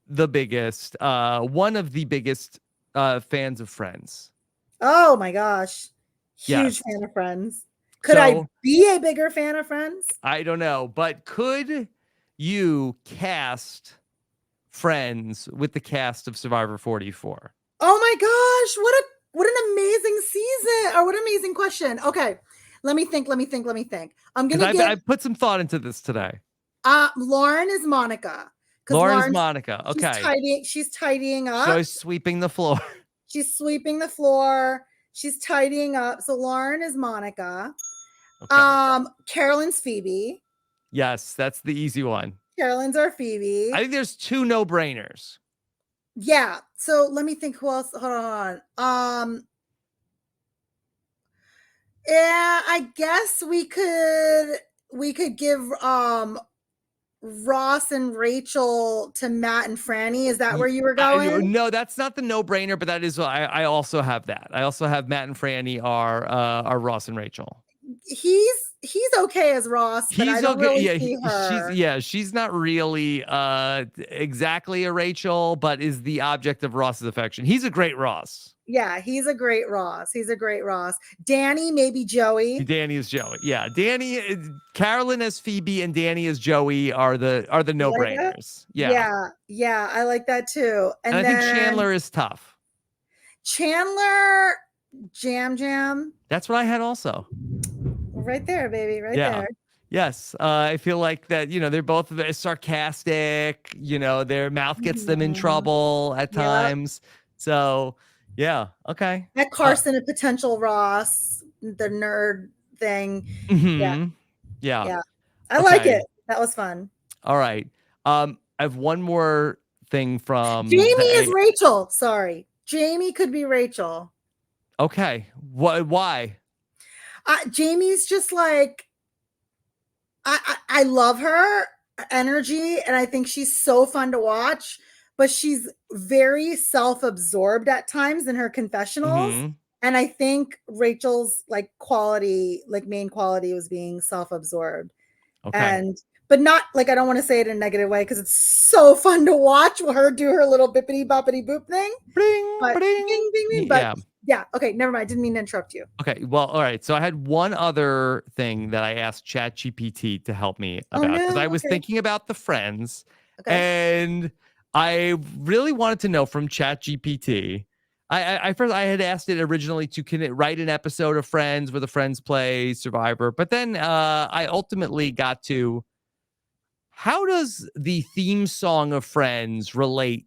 A: the biggest, one of the biggest fans of Friends.
B: Oh my gosh. Huge fan of Friends. Could I be a bigger fan of Friends?
A: I don't know, but could you cast Friends with the cast of Survivor 44?
B: Oh my gosh, what an amazing season, or what an amazing question. Okay, let me think. I'm gonna
A: I put some thought into this today.
B: Lauren is Monica.
A: Lauren's Monica. Okay.
B: She's tidying up.
A: So sweeping the floor.
B: She's sweeping the floor. She's tidying up. So Lauren is Monica.
A: Okay.
B: Carolyn's Phoebe.
A: Yes, that's the easy one.
B: Carolyn's our Phoebe.
A: I think there's 2 no-brainers.
B: Yeah. So let me think who else. Hold on. Yeah, I guess we could give Ross and Rachel to Matt and Franny. Is that where you were going?
A: No, that's not the no-brainer, but that is I also have that. I also have Matt and Franny are Ross and Rachel.
B: He's okay as Ross, but I don't really see her.
A: She's not really exactly a Rachel, but is the object of Ross's affection. He's a great Ross.
B: Yeah, he's a great Ross. He's a great Ross. Danny, maybe Joey.
A: Danny is Joey. Yeah, Carolyn as Phoebe and Danny as Joey are the no
B: Like that?
A: brainers. Yeah.
B: Yeah, I like that too.
A: And I think Chandler is tough.
B: Chandler, Jam.
A: That's what I had also.
B: Right there, baby. Right there.
A: Yes. I feel like that, they're both very sarcastic, their mouth gets them in trouble at times. So, yeah. Okay.
B: That Carson, a potential Ross, the nerd thing. Yeah. I like it. That was fun.
A: All right. I have one more thing from
B: Jamie is Rachel. Sorry. Jamie could be Rachel.
A: Okay. Why?
B: Jamie's just like, I love her energy, and I think she's so fun to watch, but she's very self-absorbed at times in her confessionals. And I think Rachel's main quality was being self-absorbed.
A: Okay.
B: But not I don't want to say it in a negative way, because it's so fun to watch her do her little bippity boppity boop thing.
A: Bing,
B: but
A: bing.
B: Bing, bing, bing. But yeah. Okay. Never mind. I didn't mean to interrupt you.
A: Okay. Well, all right. So I had one other thing that I asked ChatGPT to help me about, because I was thinking about the Friends, and I really wanted to know from ChatGPT. I had asked it originally to can it write an episode of Friends where the Friends play Survivor, but then I ultimately got to, how does the theme song of Friends relate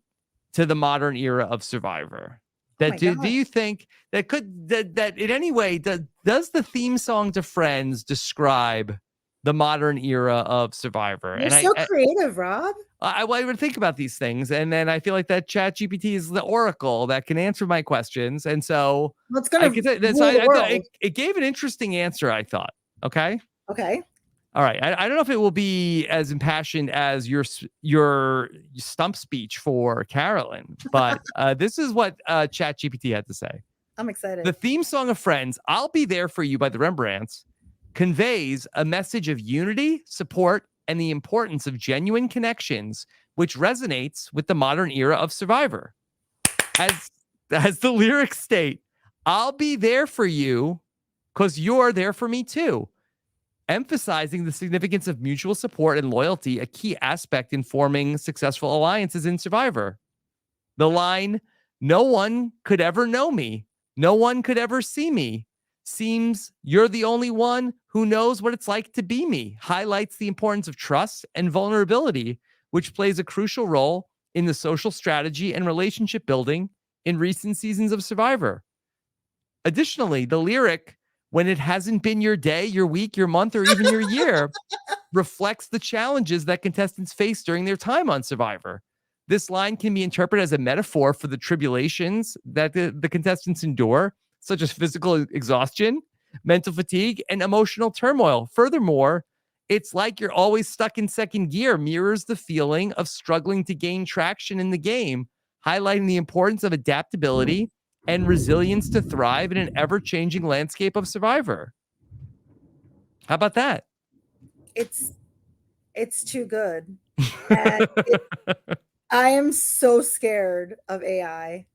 A: to the modern era of Survivor? Do you think that in any way does the theme song to Friends describe the modern era of Survivor?
B: You're so creative, Rob.
A: I would think about these things, and then I feel like that ChatGPT is the oracle that can answer my questions, and so
B: it's gonna
A: it gave an interesting answer, I thought. Okay. All right. I don't know if it will be as impassioned as your stump speech for Carolyn, but this is what ChatGPT had to say.
B: I'm excited.
A: The theme song of Friends, "I'll Be There For You" by the Rembrandts, conveys a message of unity, support, and the importance of genuine connections, which resonates with the modern era of Survivor. As the lyrics state, "I'll be there for you because you're there for me too," emphasizing the significance of mutual support and loyalty, a key aspect in forming successful alliances in Survivor. The line, "No one could ever know me, no one could ever see me, seems you're the only one who knows what it's like to be me," highlights the importance of trust and vulnerability, which plays a crucial role in the social strategy and relationship building in recent seasons of Survivor. Additionally, the lyric, "When it hasn't been your day, your week, your month, or even your year," reflects the challenges that contestants face during their time on Survivor. This line can be interpreted as a metaphor for the tribulations that the contestants endure, such as physical exhaustion, mental fatigue, and emotional turmoil. Furthermore, "It's like you're always stuck in second gear," mirrors the feeling of struggling to gain traction in the game, highlighting the importance of adaptability and resilience to thrive in an ever-changing landscape of Survivor. How about that?
B: It's too good. And I am so scared of AI.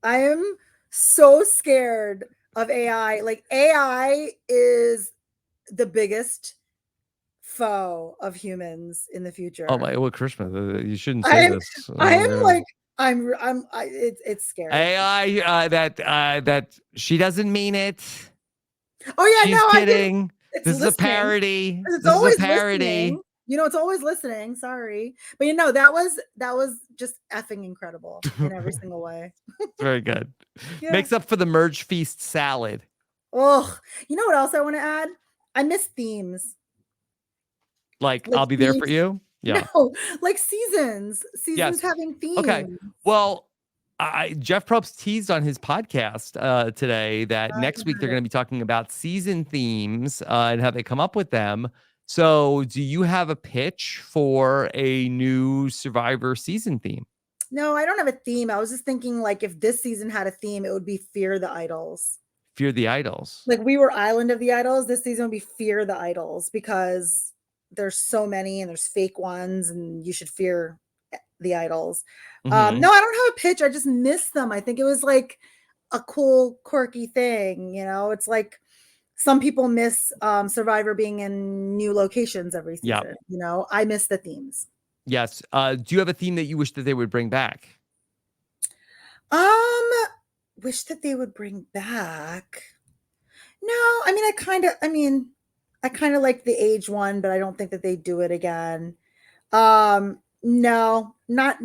B: I am so scared of AI. AI is the biggest foe of humans in the future.
A: Oh my! Well, Karishma, you shouldn't say this.
B: It's scary.
A: AI that she doesn't mean it.
B: Oh yeah,
A: she's kidding. This is a parody.
B: It's always a parody. Listening. It's always listening. Sorry, but that was just effing incredible in every single way.
A: Very good. Makes up for the merge feast salad.
B: Oh, you know what else I want to add? I miss themes.
A: Like "I'll be there for you." Yeah.
B: No, seasons having themes.
A: Okay. Well, Jeff Probst teased on his podcast today that next week they're going to be talking about season themes and how they come up with them. So do you have a pitch for a new Survivor season theme?
B: No, I don't have a theme. I was just thinking if this season had a theme, it would be Fear the Idols.
A: Fear the Idols.
B: We were Island of the Idols. This season would be Fear the Idols, because there's so many and there's fake ones and you should fear the idols. No, I don't have a pitch. I just miss them. I think it was a cool, quirky thing. You know, it's like some people miss Survivor being in new locations every
A: Yeah.
B: season. You know, I miss the themes.
A: Yes. Do you have a theme that you wish that they would bring back?
B: Wish that they would bring back. No, I mean, I kind of like the age one, but I don't think that they do it again. No, not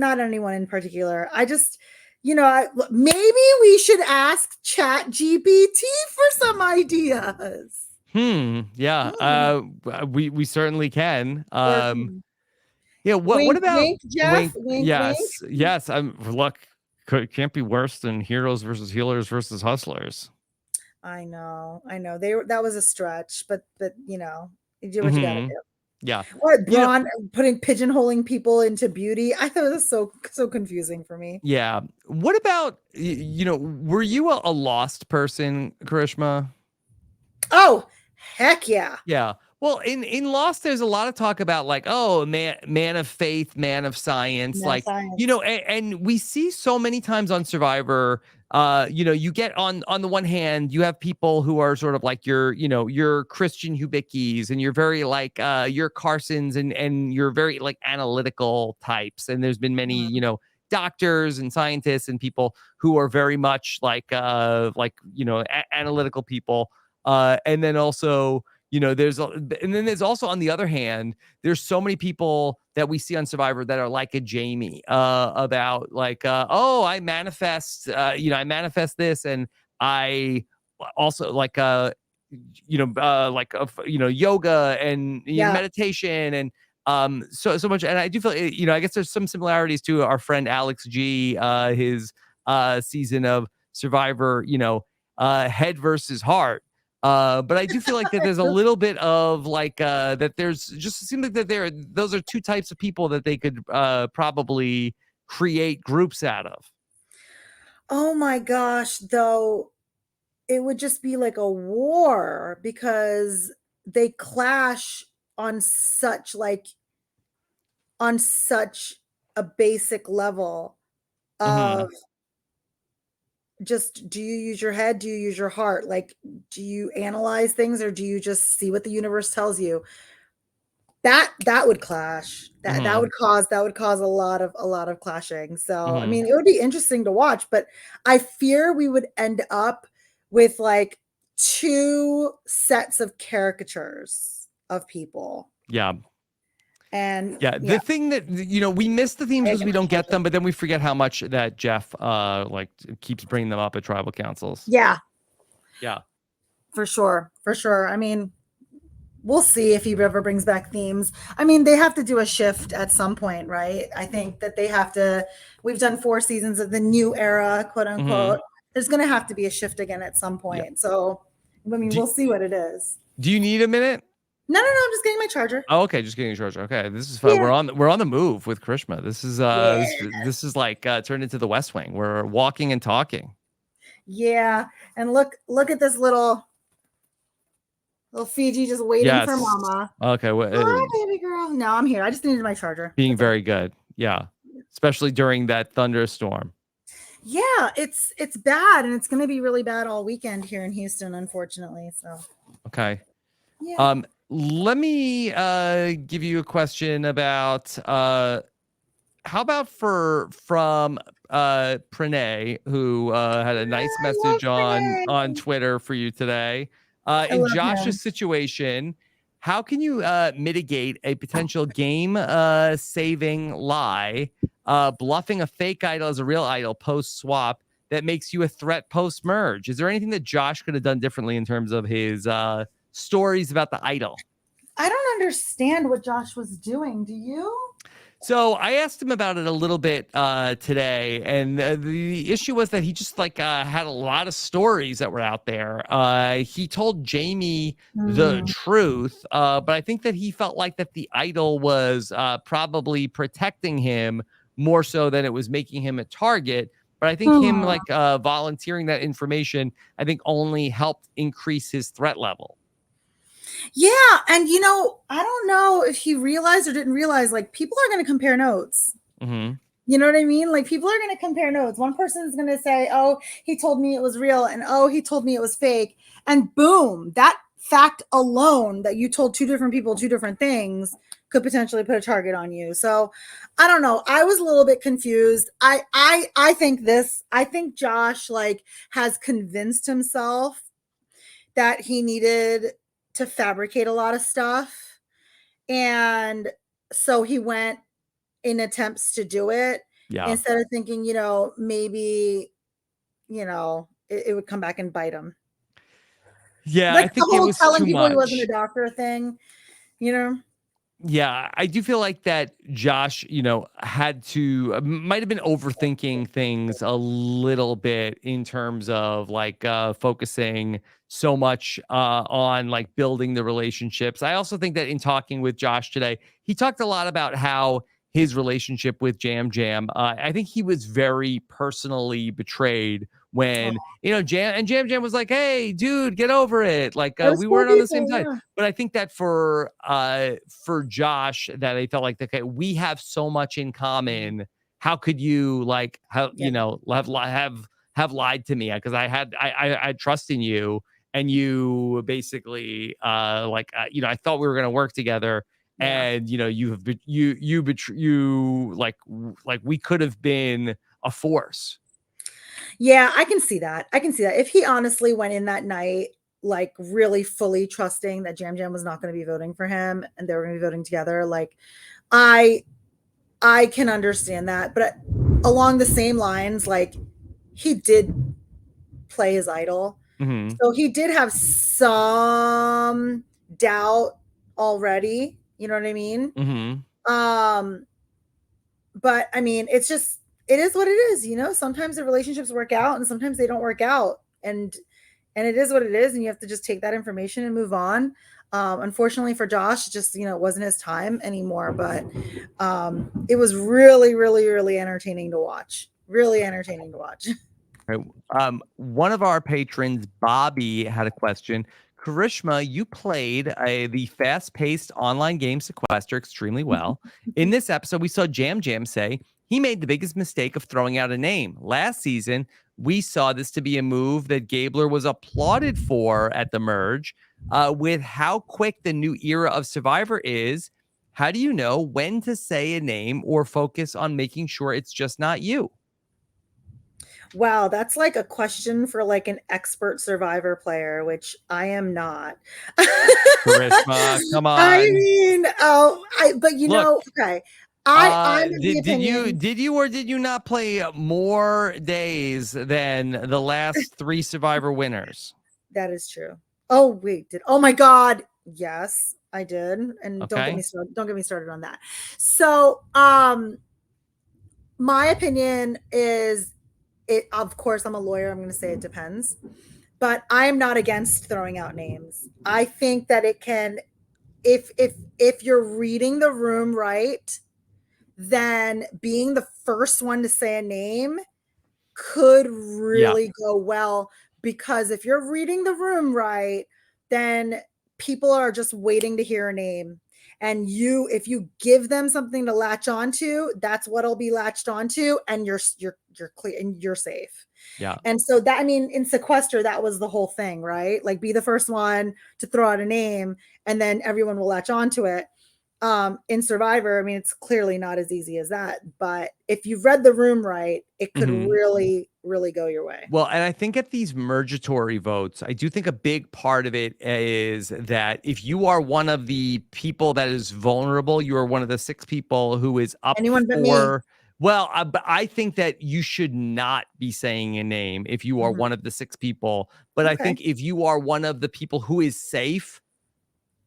B: anyone in particular. I just, you know, maybe we should ask Chat GPT for some ideas.
A: Yeah. We certainly can. Yeah. What
B: Wink,
A: about
B: wink, Jeff.
A: Wink?
B: Wink, wink.
A: Yes. Look. Can't be worse than heroes versus healers versus hustlers.
B: I know. That was a stretch, but you know, you do what you gotta
A: Mhm.
B: do.
A: Yeah.
B: What
A: You know,
B: Braun putting pigeonholing people into beauty? I thought it was so confusing for me.
A: yeah. What about were you a lost person, Karishma?
B: Oh, heck yeah.
A: Yeah. Well, in Lost, there's a lot of talk about like, oh, man of faith, man of science,
B: No
A: like,
B: science.
A: and we see so many times on Survivor, you get on the one hand, you have people who are sort of like your Christian Hubickis, and you're very like your Carsons, and you're very like analytical types, and there's been many, doctors and scientists and people who are very much like analytical people, and then also there's also on the other hand, there's so many people that we see on Survivor that are like a Jamie, about like, oh, I manifest, I manifest this, and I also like, yoga and
B: Yeah.
A: meditation and so much. And I do feel, I guess there's some similarities to our friend Alex G, his season of Survivor, head versus heart. But I do feel like that there's a little bit of like that there's just seems like that those are two types of people that they could probably create groups out of.
B: Oh my gosh, though, it would just be like a war because they clash on such a basic level
A: Mm-hmm.
B: of just, do you use your head? Do you use your heart? Like, do you analyze things, or do you just see what the universe tells you? That would clash. That
A: Mm-hmm.
B: would cause a lot of clashing. So, I
A: Mm-hmm.
B: mean, it would be interesting to watch, but I fear we would end up with like two sets of caricatures of people.
A: Yeah.
B: And
A: Yeah, the thing that we miss the themes because we don't get them, but then we forget how much that Jeff like keeps bringing them up at tribal councils.
B: Yeah,
A: Yeah.
B: for sure. For sure. I mean, we'll see if he ever brings back themes. I mean, they have to do a shift at some point, right? I think that they have to. We've done 4 seasons of the new era, quote unquote. There's going to have to be a shift again at some point. Yeah. So, I mean, we'll see what it is.
A: Do you need a minute?
B: No, I'm just getting my charger.
A: Oh, okay, just getting a charger. Okay, this is fun. Yeah. We're on the move with Karishma. This is this is like turned into the West Wing. We're walking and talking.
B: Yeah, and look at this little Fiji just waiting for mama.
A: Okay.
B: Hi, baby girl. No, I'm here. I just needed my charger.
A: Being very good. Yeah. Especially during that thunderstorm.
B: Yeah, it's bad, and it's going to be really bad all weekend here in Houston, unfortunately. So.
A: Okay.
B: Yeah.
A: Let me give you a question about how about from Pranay, who had a nice message on Twitter for you today. In Josh's situation, how can you mitigate a potential game saving lie, bluffing a fake idol as a real idol post swap that makes you a threat post merge? Is there anything that Josh could have done differently in terms of his stories about the idol?
B: I don't understand what Josh was doing. Do you?
A: So I asked him about it a little bit today, and the issue was that he just like had a lot of stories that were out there. He told Jamie the truth, but I think that he felt like that the idol was probably protecting him more so than it was making him a target. But I think him like volunteering that information, I think only helped increase his threat level.
B: Yeah, and I don't know if he realized or didn't realize, like, people are going to compare notes.
A: Mm-hmm.
B: You know what I mean? Like people are going to compare notes. One person's going to say, oh, he told me it was real. And oh, he told me it was fake. And boom, that fact alone that you told two different people two different things could potentially put a target on you. So I don't know. I was a little bit confused. I think Josh like has convinced himself that he needed to fabricate a lot of stuff. And so he went in attempts to do it instead of thinking, maybe, it would come back and bite him.
A: Yeah,
B: Like
A: I
B: the
A: think it
B: whole
A: was
B: telling
A: too
B: people he wasn't
A: much.
B: a doctor thing,
A: Yeah, I do feel like that Josh, had to might have been overthinking things a little bit in terms of like focusing so much on like building the relationships. I also think that in talking with Josh today, he talked a lot about how his relationship with Jam Jam. I think he was very personally betrayed when Jam Jam was like, "Hey, dude, get over it." Like
B: there's
A: we
B: four
A: weren't on the same
B: people,
A: side.
B: yeah.
A: But I think that for Josh, that they felt like, okay, we have so much in common. How could you like have lied to me? Because I had trust in you, and you basically I thought we were gonna work together, and like we could have been a force.
B: Yeah, I can see that. If he honestly went in that night, like really fully trusting that Jam Jam was not going to be voting for him and they were going to be voting together, like I can understand that. But along the same lines, like he did play his idol.
A: Mm-hmm.
B: So he did have some doubt already. You know what I mean?
A: Mm-hmm.
B: But I mean, it is what it is, sometimes the relationships work out and sometimes they don't work out. And it is what it is. And you have to just take that information and move on. Unfortunately for Josh, just, it wasn't his time anymore, but it was really, really, really entertaining to watch. Really entertaining to watch.
A: Right. One of our patrons, Bobby, had a question. Karishma, you played the fast-paced online game Sequester extremely well. In this episode, we saw Jam Jam say he made the biggest mistake of throwing out a name. Last season, we saw this to be a move that Gabler was applauded for at the merge. With how quick the new era of Survivor is, how do you know when to say a name or focus on making sure it's just not you?
B: Wow, that's like a question for like an expert Survivor player, which I am not.
A: Karishma, come
B: I
A: on.
B: mean, but
A: Look,
B: okay. I'm of the
A: did
B: opinion.
A: you or did you not play more days than the last 3 Survivor winners?
B: That is true. Oh, wait, oh my God. Yes, I did. And don't get
A: Okay.
B: me started on that. So, my opinion is of course, I'm a lawyer. I'm going to say it depends, but I am not against throwing out names. I think that it can, if you're reading the room right, then being the first one to say a name could really go well, because if you're reading the room right, then people are just waiting to hear a name. And if you give them something to latch onto, that's what'll be latched onto, and you're clear and you're safe.
A: Yeah.
B: And so that, I mean, in Sequester, that was the whole thing, right? Like be the first one to throw out a name and then everyone will latch onto it. In Survivor, I mean, it's clearly not as easy as that, but if you've read the room right, it could really, really go your way.
A: Well, and I think at these mergatory votes, I do think a big part of it is that if you are one of the people that is vulnerable, you are one of the 6 people who is up
B: Anyone but me.
A: for. Well, but I think that you should not be saying a name if you are one of the 6 people. But I think if you are one of the people who is safe,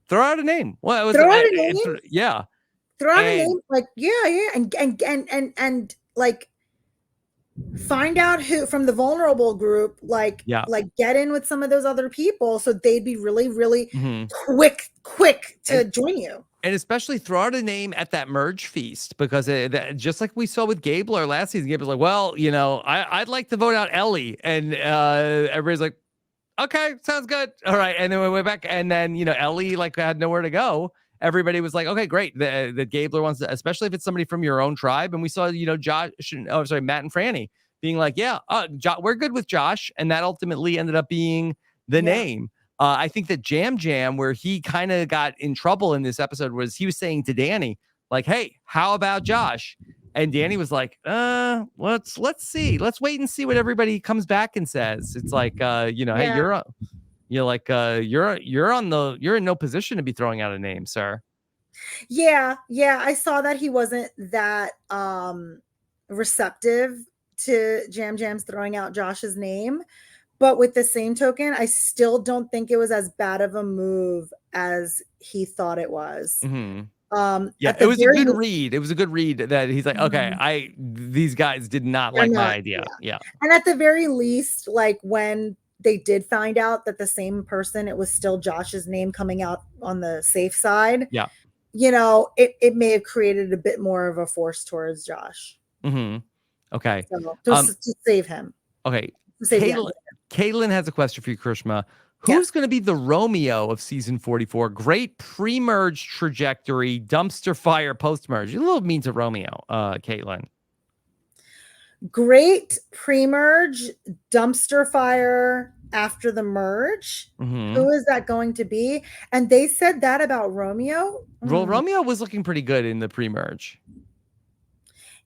A: throw out a name. Well, it was
B: Throw out a name.
A: yeah.
B: Throw out a name, like and like find out who from the vulnerable group, like get in with some of those other people so they'd be really, really quick to join you.
A: And especially throw out a name at that merge feast, because just like we saw with Gabler last season, Gabler's like, well, I'd like to vote out Ellie. And everybody's like, okay, sounds good. All right. And then we went back, and then, Ellie like had nowhere to go. everybody was like, okay, great. The Gabler wants to, especially if it's somebody from your own tribe. And we saw, Matt and Franny being like, yeah, we're good with Josh. And that ultimately ended up being the name. I think that Jam, where he kind of got in trouble in this episode, was he was saying to Danny, like, hey, how about Josh? And Danny was like, let's see. Let's wait and see what everybody comes back and says. It's like, hey, you're in no position to be throwing out a name, sir.
B: Yeah. I saw that he wasn't that receptive to Jam's throwing out Josh's name. But with the same token, I still don't think it was as bad of a move as he thought it was.
A: Mm-hmm. It was a good read. It was a good read that he's like, okay, these guys did not like my idea. Yeah.
B: And at the very least, like when they did find out that the same person, it was still Josh's name coming out on the safe side.
A: Yeah.
B: It may have created a bit more of a force towards Josh.
A: Mm-hmm. Okay.
B: So, to save him.
A: Okay. Caitlin has a question for you, Karishma. Who's going to be the Romeo of season 44? Great pre-merge trajectory, dumpster fire post-merge. You're a little mean to Romeo, Caitlin.
B: Great pre-merge, dumpster fire after the merge.
A: Mm-hmm.
B: Who is that going to be? And they said that about Romeo?
A: Well, Romeo was looking pretty good in the pre-merge.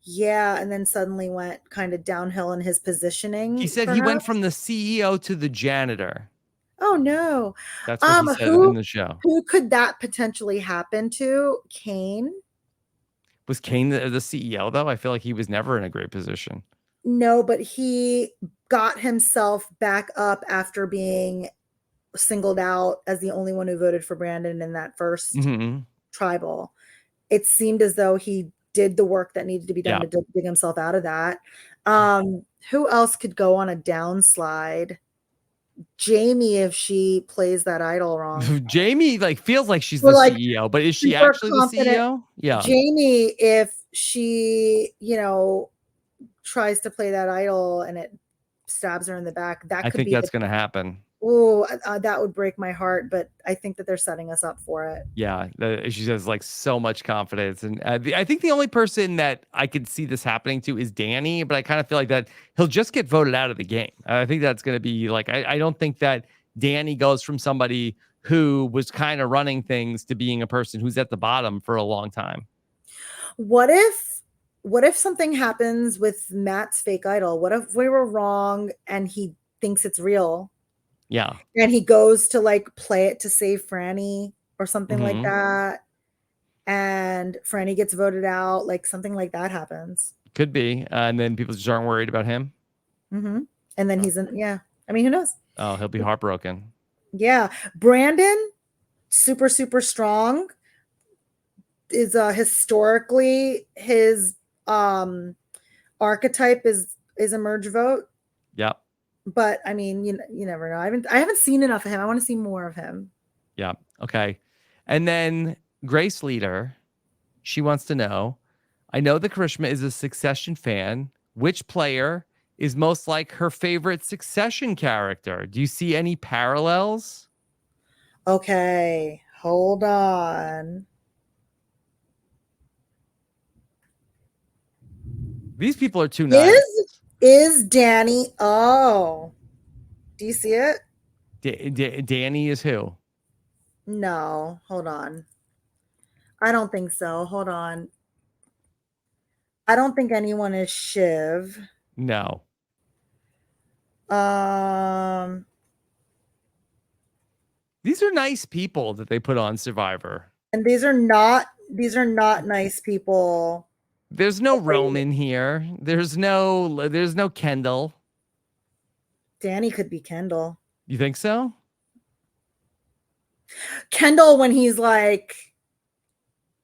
B: Yeah, and then suddenly went kind of downhill in his positioning.
A: He said he went from the CEO to the janitor.
B: Oh no.
A: That's what he said in the show.
B: Who could that potentially happen to? Kane?
A: Was Kane the CEO though? I feel like he was never in a great position.
B: No, but he got himself back up after being singled out as the only one who voted for Brandon in that first tribal. It seemed as though he did the work that needed to be done to dig himself out of that. Who else could go on a downslide? Jamie, if she plays that idol wrong.
A: Jamie feels like she's the CEO, but is she actually the CEO? Yeah.
B: Jamie, if she, tries to play that idol and it stabs her in the back,
A: I think that's going to happen.
B: Oh, that would break my heart, but I think that they're setting us up for it.
A: Yeah, she has so much confidence, and I think the only person that I could see this happening to is Danny, but I kind of feel like that he'll just get voted out of the game. I think that's going to be I don't think that Danny goes from somebody who was kind of running things to being a person who's at the bottom for a long time.
B: What if something happens with Matt's fake idol? What if we were wrong and he thinks it's real?
A: Yeah.
B: And he goes to play it to save Franny or something like that. And Franny gets voted out, something like that happens.
A: Could be. And then people just aren't worried about him.
B: Mm-hmm. And then he's I mean, who knows?
A: Oh, he'll be heartbroken.
B: Yeah. Brandon, super, super strong, is historically his archetype is a merge vote.
A: Yep.
B: But I mean, you never know. I haven't seen enough of him. I want to see more of him.
A: Yeah. Okay. And then Grace Leader, she wants to know, I know that Karishma is a Succession fan. Which player is most like her favorite Succession character? Do you see any parallels?
B: Okay. Hold on.
A: These people are too nice.
B: Is Danny? Oh, do you see it?
A: Danny is who?
B: No, hold on. I don't think so. Hold on. I don't think anyone is Shiv.
A: No. These are nice people that they put on Survivor.
B: And these are not nice people.
A: There's no Roman here. There's no Kendall.
B: Danny could be Kendall.
A: You think so?
B: Kendall when he's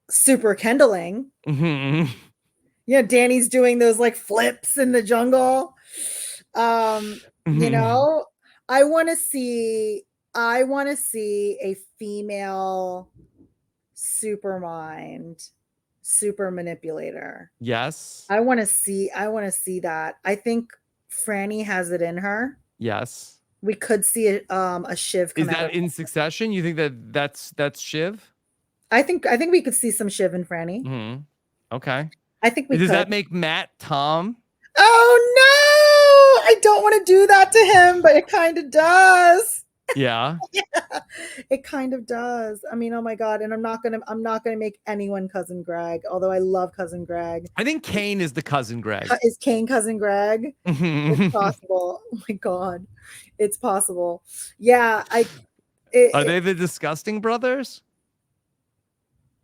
B: super Kendalling.
A: Mm-hmm.
B: Danny's doing those flips in the jungle. I want to see a female super mind, super manipulator.
A: Yes.
B: I want to see that. I think Franny has it in her.
A: Yes.
B: We could see a Shiv come
A: out. Is that in Succession? You think that's Shiv?
B: I think we could see some Shiv and Franny.
A: Mm-hmm. Okay.
B: I think we
A: Does
B: could.
A: that make Matt Tom?
B: Oh no! I don't want to do that to him, but it kind of does.
A: Yeah.
B: It kind of does. I mean, oh my god! And I'm not gonna make anyone cousin Greg, although I love cousin Greg.
A: I think Kane is the cousin Greg.
B: Is Kane cousin Greg? It's
A: Are
B: possible. Oh my god, it's possible. Yeah,
A: they the disgusting brothers?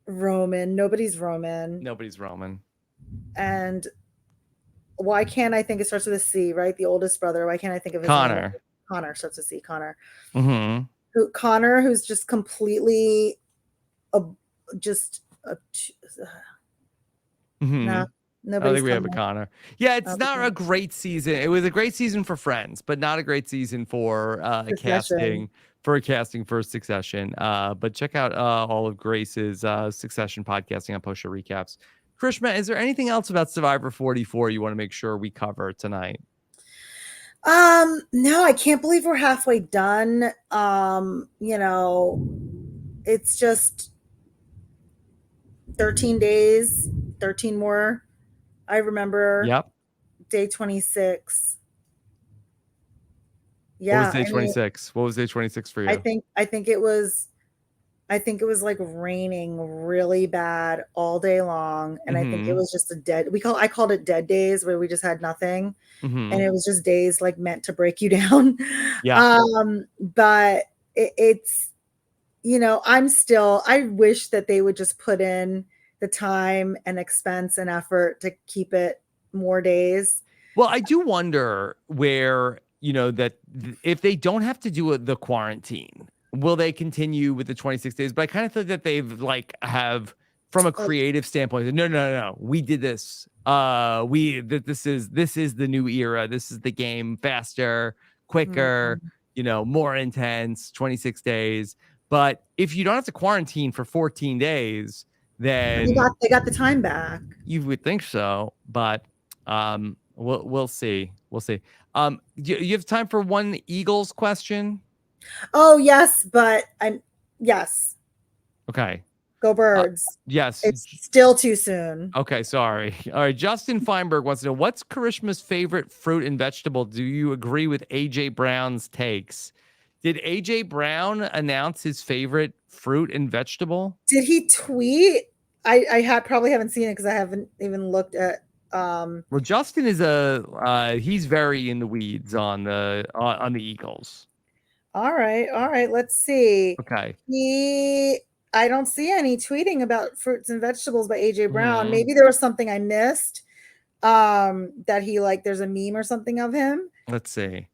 B: Roman. Nobody's Roman.
A: Nobody's Roman.
B: And why can't I think it starts with a C, right? The oldest brother. Why can't I think of his
A: Connor?
B: name? Connor starts with C. Connor.
A: Mm-hmm.
B: Connor, who's just completely
A: Mm-hmm.
B: nah,
A: I
B: nobody's
A: think we have a
B: coming.
A: Connor. Yeah, it's not
B: Okay.
A: a great season. It was a great season for Friends, but not a great season for
B: Succession.
A: casting for Succession. But check out all of Grace's Succession podcasting on post show recaps. Karishma, is there anything else about Survivor 44 you want to make sure we cover tonight?
B: No, I can't believe we're halfway done. You know, it's just 13 days, 13 more. I remember
A: Yep.
B: day 26.
A: What
B: Yeah,
A: was day 26? What was day 26 for you?
B: I think it was like raining really bad all day long, and I think it was just I called it dead days, where we just had nothing,
A: Mm-hmm.
B: and it was just days like meant to break you down.
A: Yeah.
B: But it's, you know, I wish that they would just put in the time and expense and effort to keep it more days.
A: Well, I do wonder where, you know, that if they don't have to do the quarantine, will they continue with the 26 days? But I kind of think that they've have from a creative standpoint, no, we did this. This is the new era. This is the game, faster, quicker, you know, more intense, 26 days. But if you don't have to quarantine for 14 days, then
B: they got the time back.
A: You would think so, but we'll see. We'll see. You have time for one Eagles question?
B: Oh yes, but yes.
A: Okay.
B: Go Birds.
A: Yes.
B: It's still too soon.
A: Okay, sorry. All right. Justin Feinberg wants to know, what's Karishma's favorite fruit and vegetable? Do you agree with AJ Brown's takes? Did AJ Brown announce his favorite fruit and vegetable?
B: Did he tweet? I probably haven't seen it because I haven't even looked at.
A: Well, Justin is he's very in the weeds on the Eagles.
B: All right. Let's see.
A: Okay.
B: I don't see any tweeting about fruits and vegetables by AJ Brown. Maybe there was something I missed. That he there's a meme or something of him.
A: Let's see.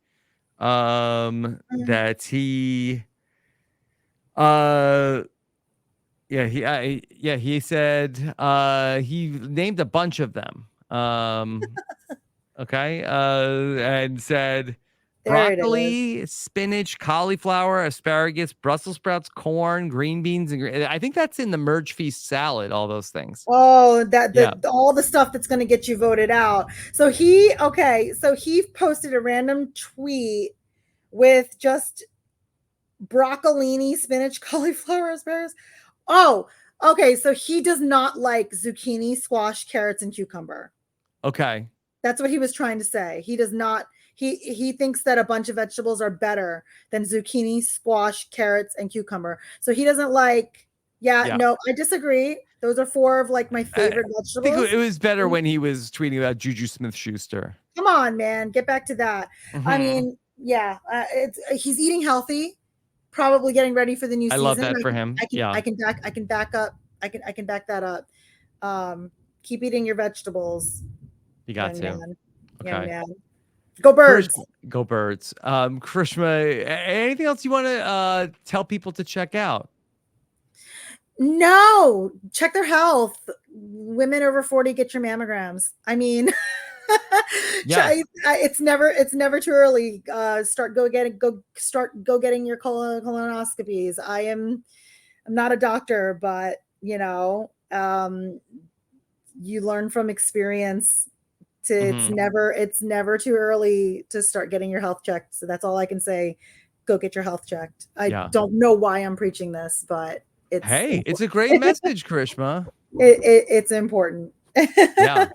A: That he he said he named a bunch of them. Okay. And said broccoli, spinach, cauliflower, asparagus, Brussels sprouts, corn, green beans, and I think that's in the Merge Feast salad, all those things.
B: Oh, all the stuff that's going to get you voted out. So he posted a random tweet with just broccolini, spinach, cauliflower, asparagus. Oh, okay. So he does not like zucchini, squash, carrots, and cucumber.
A: Okay.
B: That's what he was trying to say. He does not. He thinks that a bunch of vegetables are better than zucchini, squash, carrots, and cucumber. So he doesn't like. No, I disagree. Those are four of my favorite vegetables.
A: I think it was better when he was tweeting about Juju Smith-Schuster.
B: Come on, man, get back to that. I mean, he's eating healthy, probably getting ready for the new season.
A: I love that for him.
B: I can back that up. Keep eating your vegetables.
A: You got to.
B: Man.
A: Okay.
B: Man. Go Birds.
A: Go Birds. Karishma, anything else you want to tell people to check out?
B: No, check their health. Women over 40, get your mammograms. I mean, it's never too early. Go getting your colonoscopies. I'm not a doctor, but you know, you learn from experience. It's never too early to start getting your health checked. So that's all I can say. Go get your health checked. I don't know why I'm preaching this, but
A: Hey, it's a great message, Karishma.
B: It's important.
A: Yeah.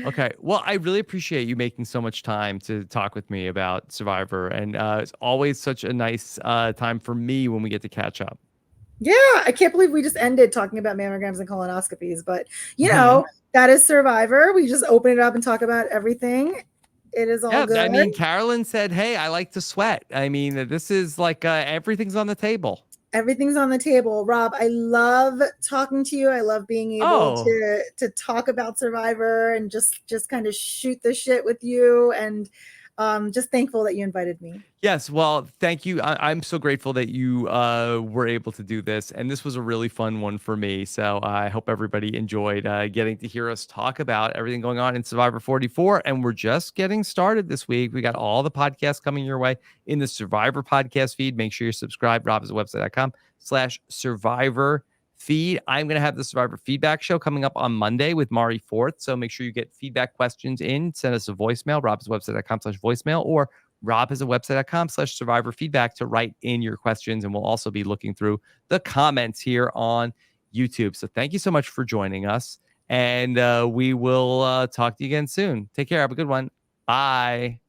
A: Okay. Well, I really appreciate you making so much time to talk with me about Survivor. And it's always such a nice time for me when we get to catch up.
B: Yeah, I can't believe we just ended talking about mammograms and colonoscopies, but
A: Mhm.
B: that is Survivor. We just open it up and talk about everything. It is all
A: Yeah.
B: good.
A: I mean, Carolyn said, hey, I like to sweat. I mean, this is like everything's on the table.
B: Everything's on the table. Rob, I love talking to you. I love being able
A: Oh,
B: to talk about Survivor and just kind of shoot the shit with you, and just thankful that you invited me.
A: yes. Well, thank you. I'm so grateful that you were able to do this. And this was a really fun one for me. So I hope everybody enjoyed getting to hear us talk about everything going on in Survivor 44. And we're just getting started this week. We got all the podcasts coming your way in the Survivor podcast feed. Make sure you're subscribed, robhasawebsite.com/Survivor feed. I'm going to have the Survivor feedback show coming up on Monday with Mari Forth. So make sure you get feedback questions in. Send us a voicemail, robhasawebsite.com/voicemail, or robhasawebsite.com/survivor feedback to write in your questions. And we'll also be looking through the comments here on YouTube. So thank you so much for joining us. And we will talk to you again soon. Take care. Have a good one. Bye.